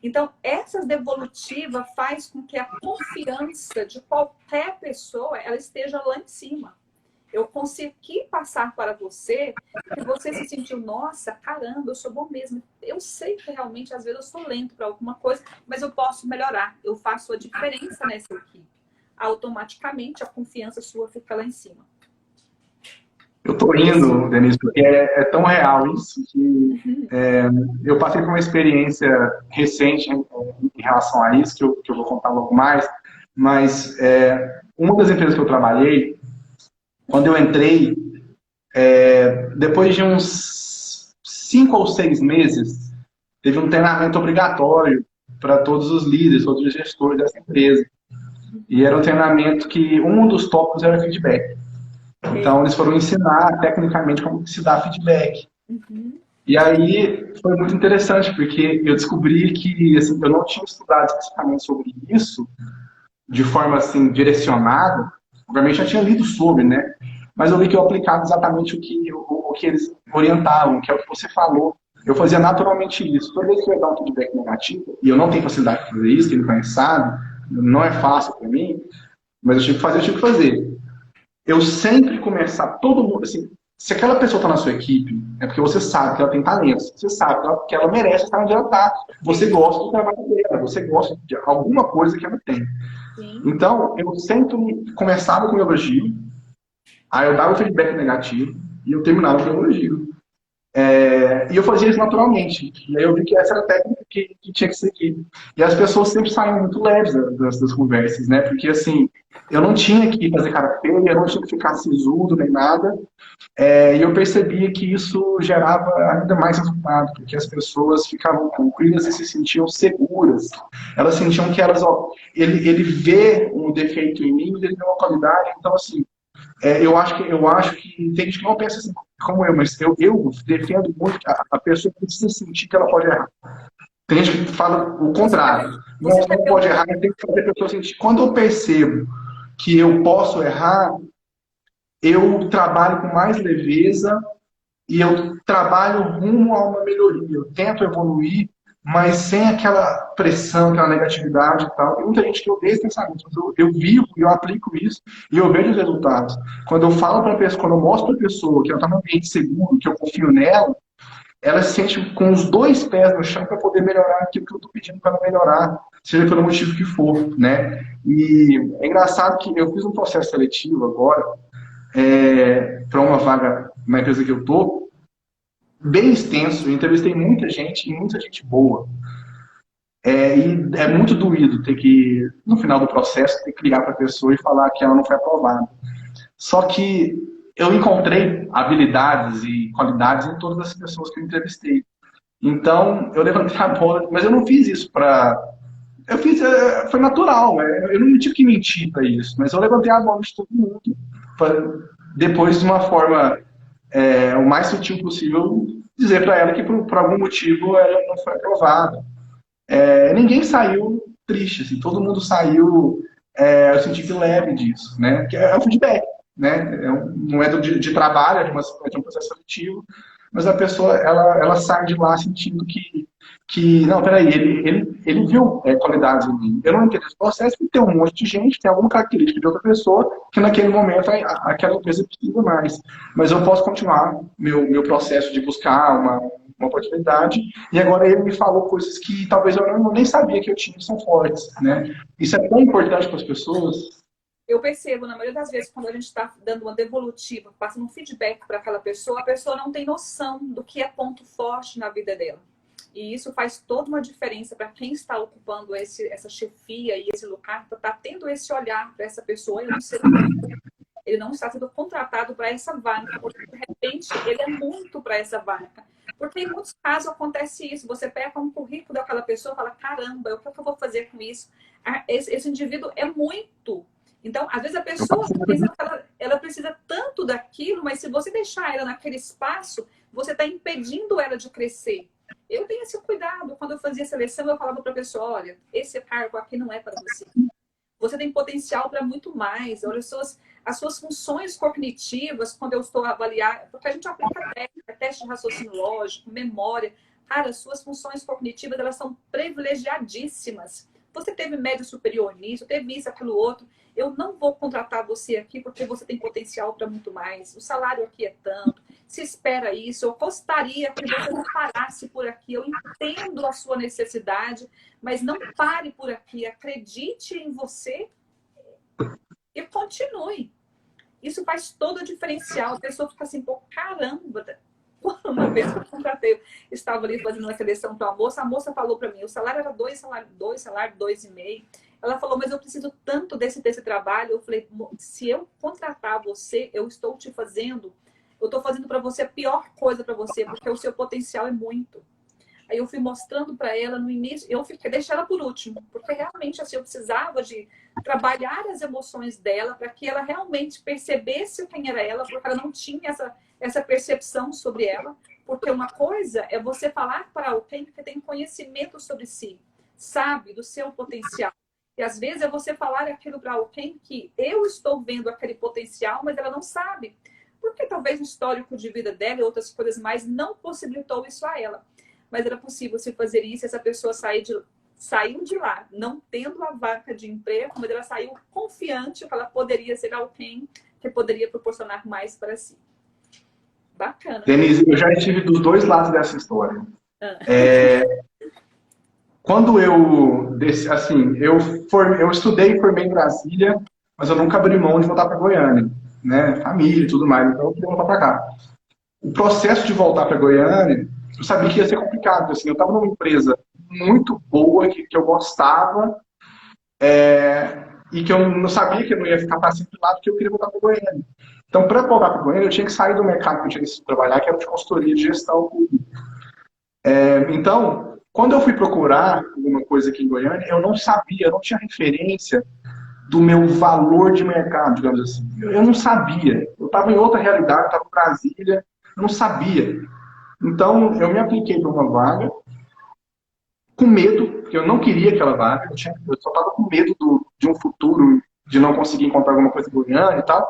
Então, essa devolutiva faz com que a confiança de qualquer pessoa ela esteja lá em cima. Eu consegui passar para você que você se sentiu, nossa, caramba, eu sou bom mesmo. Eu sei que realmente, às vezes, eu sou lento para alguma coisa, mas eu posso melhorar. Eu faço a diferença nessa equipe. Automaticamente, a confiança sua fica lá em cima. Eu tô rindo, Denise, porque é tão real isso que eu passei por uma experiência recente em relação a isso, que eu vou contar logo mais, mas uma das empresas que eu trabalhei, quando eu entrei, depois de uns 5 ou 6 meses, teve um treinamento obrigatório para todos os líderes, todos os gestores dessa empresa. E era um treinamento que um dos tópicos era feedback. Então, eles foram ensinar tecnicamente como se dá feedback. Uhum. E aí, foi muito interessante, porque eu descobri que assim, eu não tinha estudado especificamente sobre isso, de forma assim, direcionada. Obviamente, eu já tinha lido sobre, né? Mas eu vi que eu aplicava exatamente o que eles orientavam, que é o que você falou. Eu fazia naturalmente isso. Toda vez que eu ia dar um feedback negativo, e eu não tenho facilidade de fazer isso, quem me conhece sabe, não é fácil para mim, mas eu tive que fazer. Eu sempre começar, todo mundo, assim, se aquela pessoa está na sua equipe, é porque você sabe que ela tem talentos, você sabe que ela merece estar onde ela está, você gosta do trabalho dela, você gosta de alguma coisa que ela tem. Sim. Então, eu sempre começava com o elogio, aí eu dava o feedback negativo e eu terminava com o elogio. E eu fazia isso naturalmente. E aí eu vi que essa era a técnica que tinha que seguir. E as pessoas sempre saíam muito leves das conversas, né? Porque, assim, eu não tinha que fazer cara feia, eu não tinha que ficar sisudo nem nada. E eu percebia que isso gerava ainda mais resultado, porque as pessoas ficavam tranquilas e se sentiam seguras. Elas sentiam que ele vê um defeito em mim, ele vê uma qualidade. Então, assim, eu acho que tem gente que não pensa assim como eu, mas eu defendo muito que a pessoa precisa sentir que ela pode errar. Tem gente que fala o contrário. Não pode errar, tem que fazer a pessoa sentir. Quando eu percebo que eu posso errar, eu trabalho com mais leveza e eu trabalho rumo a uma melhoria. Eu tento evoluir, mas sem aquela pressão, aquela negatividade e tal. Tem muita gente que odeia esse pensamento, mas eu vivo e eu aplico isso e eu vejo os resultados. Quando eu falo para a pessoa, quando eu mostro para a pessoa que ela está num ambiente seguro, que eu confio nela, ela se sente com os 2 pés no chão para poder melhorar aquilo que eu estou pedindo para ela melhorar, seja pelo motivo que for, né? E é engraçado que eu fiz um processo seletivo agora para uma vaga na empresa que eu estou, bem extenso, eu entrevistei muita gente e muita gente boa. E é muito doído ter que, no final do processo, ter que ligar para a pessoa e falar que ela não foi aprovada. Só que eu encontrei habilidades e qualidades em todas as pessoas que eu entrevistei. Então, eu levantei a bola, mas eu não fiz isso para... Eu fiz, foi natural, eu não tive que mentir para isso, mas eu levantei a bola de todo mundo, depois de uma forma o mais sutil possível, dizer para ela que por algum motivo ela não foi aprovada. Ninguém saiu triste, assim, todo mundo saiu eu senti que leve disso, né? Que é o feedback, né? Não é de trabalho, é de um processo seletivo, mas a pessoa, ela sai de lá sentindo que não, peraí, ele viu qualidades em mim. Eu não entendo esse processo, porque tem um monte de gente, tem alguma característica de outra pessoa que naquele momento aquela empresa precisa mais. Mas eu posso continuar meu processo de buscar uma oportunidade, e agora ele me falou coisas que talvez eu nem sabia que eu tinha, que são fortes, né? Isso é tão importante para as pessoas. Eu percebo, na maioria das vezes, quando a gente está dando uma devolutiva, passando um feedback para aquela pessoa, a pessoa não tem noção do que é ponto forte na vida dela. E isso faz toda uma diferença para quem está ocupando essa chefia e esse lugar, para estar tendo esse olhar para essa pessoa. Ele não está sendo contratado para essa vaga, porque de repente ele é muito para essa vaga. Porque em muitos casos acontece isso, você pega um currículo daquela pessoa e fala, caramba, o que eu vou fazer com isso? Esse indivíduo é muito. Então, às vezes a pessoa pensa que ela precisa tanto daquilo, mas se você deixar ela naquele espaço, você está impedindo ela de crescer. Eu tenho esse cuidado. Quando eu fazia seleção, eu falava para a pessoa, olha, esse cargo aqui não é para você. Você tem potencial para muito mais. Olha, as suas funções cognitivas, quando eu estou a avaliar, porque a gente aplica técnica, teste de raciocínio lógico, memória. Cara, as suas funções cognitivas, elas são privilegiadíssimas. Você teve médio superior nisso, teve isso, aquilo outro. Eu não vou contratar você aqui porque você tem potencial para muito mais. O salário aqui é tanto. Se espera isso. Eu gostaria que você não parasse por aqui. Eu entendo a sua necessidade, mas não pare por aqui. Acredite em você e continue. Isso faz todo o diferencial. A pessoa fica assim, pô, caramba. Uma vez que eu contratei, estava ali fazendo uma seleção para a moça falou para mim, o salário era 2, salário 2,5. Ela falou, mas eu preciso tanto desse trabalho. Eu falei, se eu contratar você, eu estou fazendo para você a pior coisa para você, porque o seu potencial é muito. Aí eu fui mostrando para ela no início, deixei ela por último, porque realmente assim, eu precisava de trabalhar as emoções dela para que ela realmente percebesse quem era ela, porque ela não tinha essa percepção sobre ela. Porque uma coisa é você falar para alguém que tem conhecimento sobre si, sabe do seu potencial. E às vezes é você falar aquilo para alguém que eu estou vendo aquele potencial, mas ela não sabe. Porque talvez o histórico de vida dela e outras coisas mais não possibilitou isso a ela. Mas era possível se fazer isso e essa pessoa saiu de lá, não tendo a vaga de emprego, mas ela saiu confiante que ela poderia ser alguém que poderia proporcionar mais para si. Bacana. Denise, eu já estive dos dois lados dessa história. Quando eu estudei e formei em Brasília, mas eu nunca abri mão de voltar para Goiânia, né? Família e tudo mais, então eu queria voltar para cá. O processo de voltar para Goiânia, eu sabia que ia ser complicado, assim, eu estava numa empresa muito boa, que eu gostava, e que eu não sabia que eu não ia ficar para sempre lá, porque eu queria voltar para Goiânia. Então, para voltar para Goiânia, eu tinha que sair do mercado que eu tinha que trabalhar, que era de consultoria de gestão pública. Então, quando eu fui procurar alguma coisa aqui em Goiânia, eu não sabia, eu não tinha referência do meu valor de mercado, digamos assim. Eu não sabia. Eu estava em outra realidade, eu estava em Brasília, eu não sabia. Então, eu me apliquei para uma vaga, com medo, porque eu não queria aquela vaga, eu só estava com medo de um futuro, de não conseguir encontrar alguma coisa em Goiânia e tal.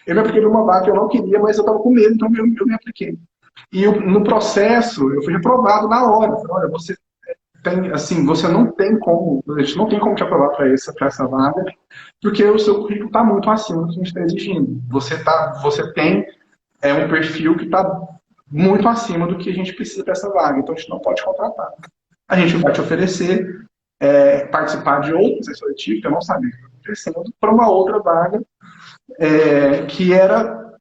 Eu me apliquei para uma vaga que eu não queria, mas eu estava com medo, então eu me apliquei. E no processo, eu fui reprovado na hora. Eu falei, olha, você não tem como, a gente não tem como te aprovar para essa vaga, porque o seu currículo está muito acima do que a gente está exigindo. Você tem um perfil que está muito acima do que a gente precisa para essa vaga, então a gente não pode contratar. A gente vai te oferecer participar de outro processo seletivo, que eu não sabia o que estava acontecendo, para uma outra vaga que era,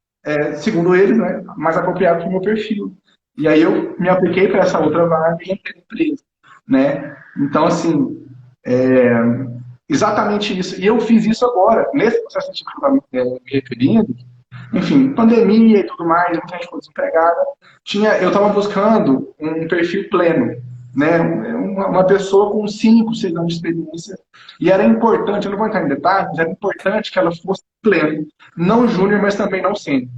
segundo eles, né, mais apropriado para o meu perfil. E aí eu me apliquei para essa outra vaga e entrei na empresa. Né? Então, assim, exatamente isso. E eu fiz isso agora, nesse processo que eu estava me referindo, enfim, pandemia e tudo mais, muita gente ficou desempregada. Eu estava buscando um perfil pleno, né? Uma pessoa com 5, 6 anos de experiência. E era importante, eu não vou entrar em detalhes, mas era importante que ela fosse pleno. Não júnior, mas também não sênior.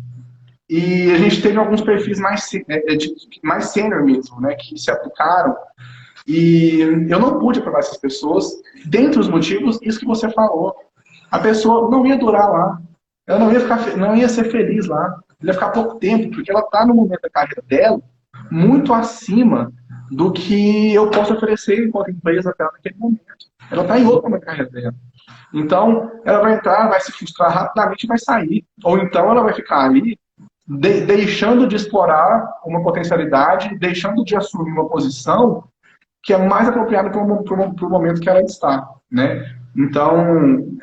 E a gente teve alguns perfis mais sênior mesmo, né? Que se aplicaram. E eu não pude aprovar essas pessoas, dentre os motivos, isso que você falou. a pessoa não ia durar lá. Ela não ia ser feliz lá. Ela ia ficar pouco tempo, porque ela está no momento da carreira dela muito acima do que eu posso oferecer enquanto empresa para ela naquele momento. Ela está em outro momento da carreira dela. Então, ela vai entrar, vai se frustrar rapidamente e vai sair. Ou então ela vai ficar ali deixando de explorar uma potencialidade, deixando de assumir uma posição que é mais apropriada para o momento que ela está, né? Então,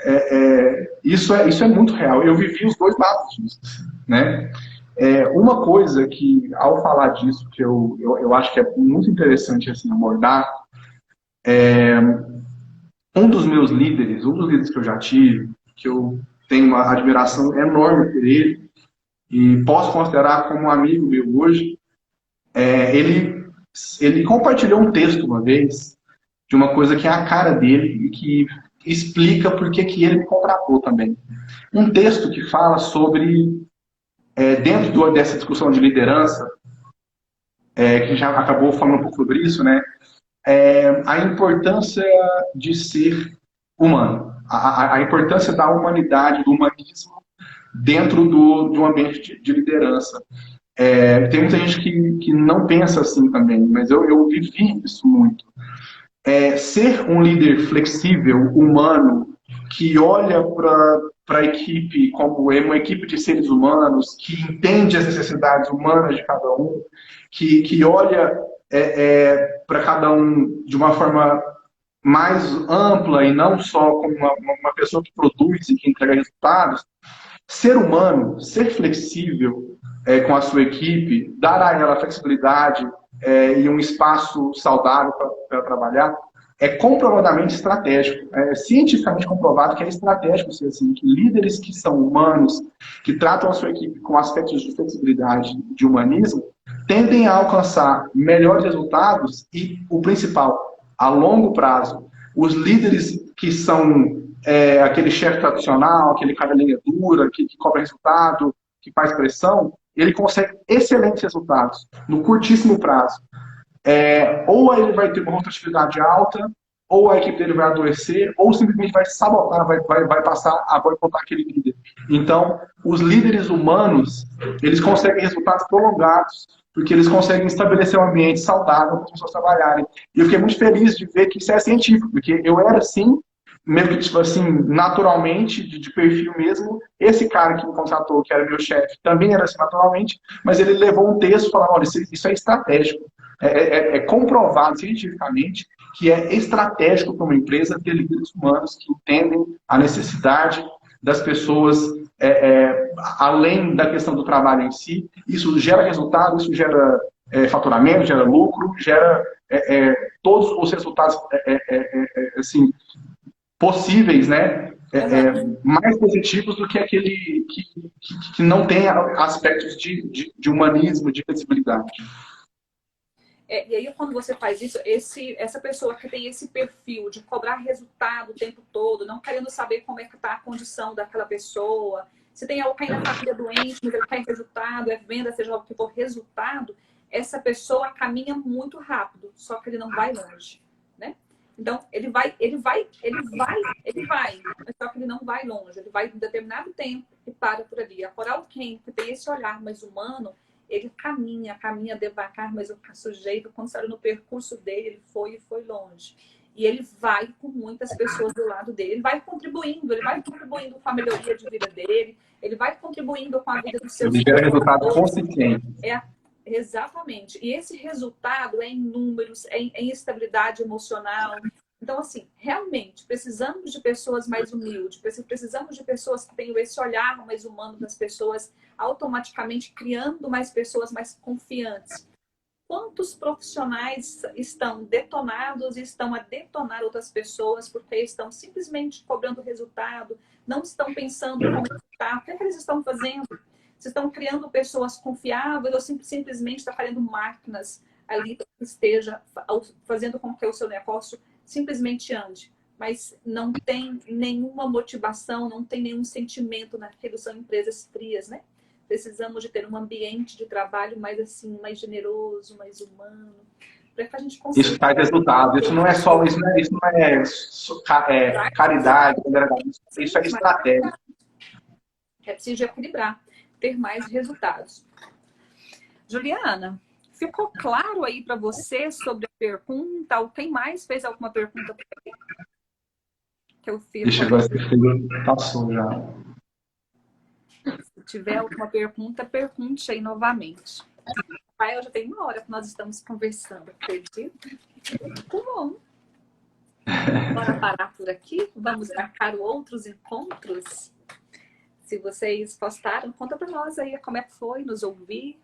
isso é muito real. Eu vivi os dois lados disso, né? Uma coisa que, ao falar disso, que eu acho que é muito interessante assim, abordar, um dos líderes que eu já tive, que eu tenho uma admiração enorme por ele, e posso considerar como um amigo meu hoje, ele compartilhou um texto uma vez de uma coisa que é a cara dele e que explica por que ele me contratou também. Um texto que fala sobre, dentro dessa discussão de liderança, que já acabou falando um pouco sobre isso, né? A importância de ser humano, a importância da humanidade, do humanismo dentro de um ambiente de liderança. Tem muita gente que não pensa assim também, mas eu vivi isso muito. Ser um líder flexível, humano, que olha para a equipe como uma equipe de seres humanos, que entende as necessidades humanas de cada um, que olha para cada um de uma forma mais ampla e não só como uma pessoa que produz e que entrega resultados. Ser humano, ser flexível com a sua equipe, dar a ela flexibilidade e um espaço saudável para trabalhar, é comprovadamente estratégico. É cientificamente comprovado que é estratégico ser assim, que líderes que são humanos, que tratam a sua equipe com aspectos de flexibilidade, de humanismo, tendem a alcançar melhores resultados e, o principal, a longo prazo. Os líderes que são aquele chefe tradicional, aquele cara linha dura, que cobra resultado, que faz pressão, ele consegue excelentes resultados no curtíssimo prazo. Ou ele vai ter uma rotatividade alta, ou a equipe dele vai adoecer, ou simplesmente vai sabotar, vai passar a boicotar aquele líder. Então, os líderes humanos, eles conseguem resultados prolongados, porque eles conseguem estabelecer um ambiente saudável para as pessoas trabalharem. E eu fiquei muito feliz de ver que isso é científico, porque eu era assim, meio que, tipo assim, naturalmente, de perfil mesmo. Esse cara que me contratou, que era meu chefe, também era assim naturalmente, mas ele levou um texto falando, olha, isso é estratégico. É comprovado cientificamente que é estratégico para uma empresa ter líderes humanos que entendem a necessidade das pessoas, além da questão do trabalho em si. Isso gera resultado, isso gera faturamento, gera lucro, gera todos os resultados assim, possíveis, né? Mais positivos do que aquele que não tem aspectos de humanismo, de flexibilidade. E aí, quando você faz isso, essa pessoa que tem esse perfil de cobrar resultado o tempo todo, não querendo saber como é que está a condição daquela pessoa, se tem alguém na família doente, mas ele quer resultado, venda, seja o que for resultado, essa pessoa caminha muito rápido, só que ele não vai longe, né? Então, ele vai, mas só que ele não vai longe, ele vai em determinado tempo e para por ali. A Coral Ken, que tem esse olhar mais humano, ele caminha devagar, mas o sujeito, quando saiu no percurso dele, ele foi longe. E ele vai com muitas pessoas do lado dele, ele vai contribuindo com a melhoria de vida dele, ele vai contribuindo com a vida dos seus... Ele gera resultado consistente. Exatamente. E esse resultado é em números, em estabilidade emocional. Então, assim, realmente, precisamos de pessoas mais humildes, precisamos de pessoas que tenham esse olhar mais humano das pessoas, automaticamente criando mais pessoas mais confiantes. Quantos profissionais estão detonados e estão a detonar outras pessoas porque estão simplesmente cobrando resultado, não estão pensando como está, o que eles estão fazendo? Vocês estão criando pessoas confiáveis ou simplesmente está fazendo máquinas ali que esteja fazendo com que o seu negócio simplesmente ande? Mas não tem nenhuma motivação, não tem nenhum sentimento naquilo, são empresas frias, né? Precisamos de ter um ambiente de trabalho mais assim, mais generoso, mais humano, para que a gente consiga... Isso traz resultado. Isso não é só, caridade, isso é estratégia. É preciso equilibrar, ter mais resultados. Juliana, ficou claro aí para você sobre a pergunta? Ou quem mais fez alguma pergunta para mim? Que eu fiz. Deixa eu ver se passou já. Se tiver alguma pergunta, pergunte aí novamente. Pai, já tem 1 hora que nós estamos conversando, acredita? Muito bom. Bora parar por aqui? Vamos marcar outros encontros? Se vocês gostaram, conta para nós aí como é que foi nos ouvir.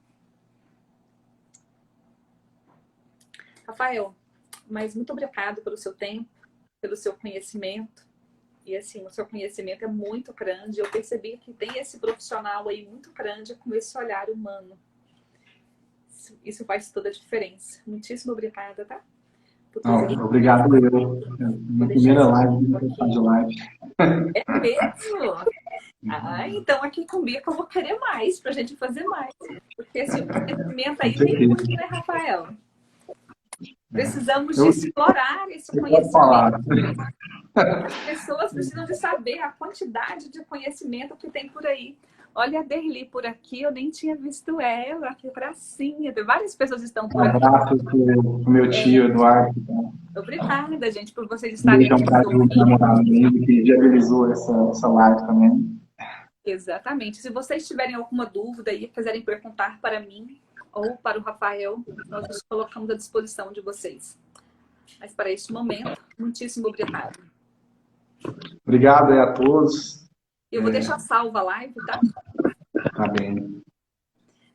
Rafael, mas muito obrigado pelo seu tempo, pelo seu conhecimento. E assim, o seu conhecimento é muito grande. Eu percebi que tem esse profissional aí muito grande com esse olhar humano. Isso faz toda a diferença. Muitíssimo obrigada, tá? Obrigado, minha primeira live de live. É mesmo? Então aqui comigo eu vou querer mais, pra gente fazer mais. Porque esse conhecimento aí vem muito, né, Rafael? Precisamos de explorar esse conhecimento. As pessoas precisam de saber a quantidade de conhecimento que tem por aí. Olha a Derli por aqui, eu nem tinha visto ela, que gracinha. Várias pessoas estão por aqui. Um abraço pro meu tio, Eduardo. Obrigada, gente, por vocês estarem aqui. Um namorado que viabilizou essa live também. Exatamente. Se vocês tiverem alguma dúvida e quiserem perguntar para mim ou para o Rafael, nós nos colocamos à disposição de vocês. Mas para este momento, muitíssimo obrigado. Obrigado a todos. Eu vou deixar salva a live, tá? Tá bem.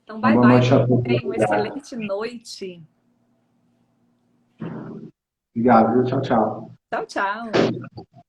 Então, bye, bye. Tenham uma excelente noite. Obrigado. Tchau, tchau. Tchau, tchau.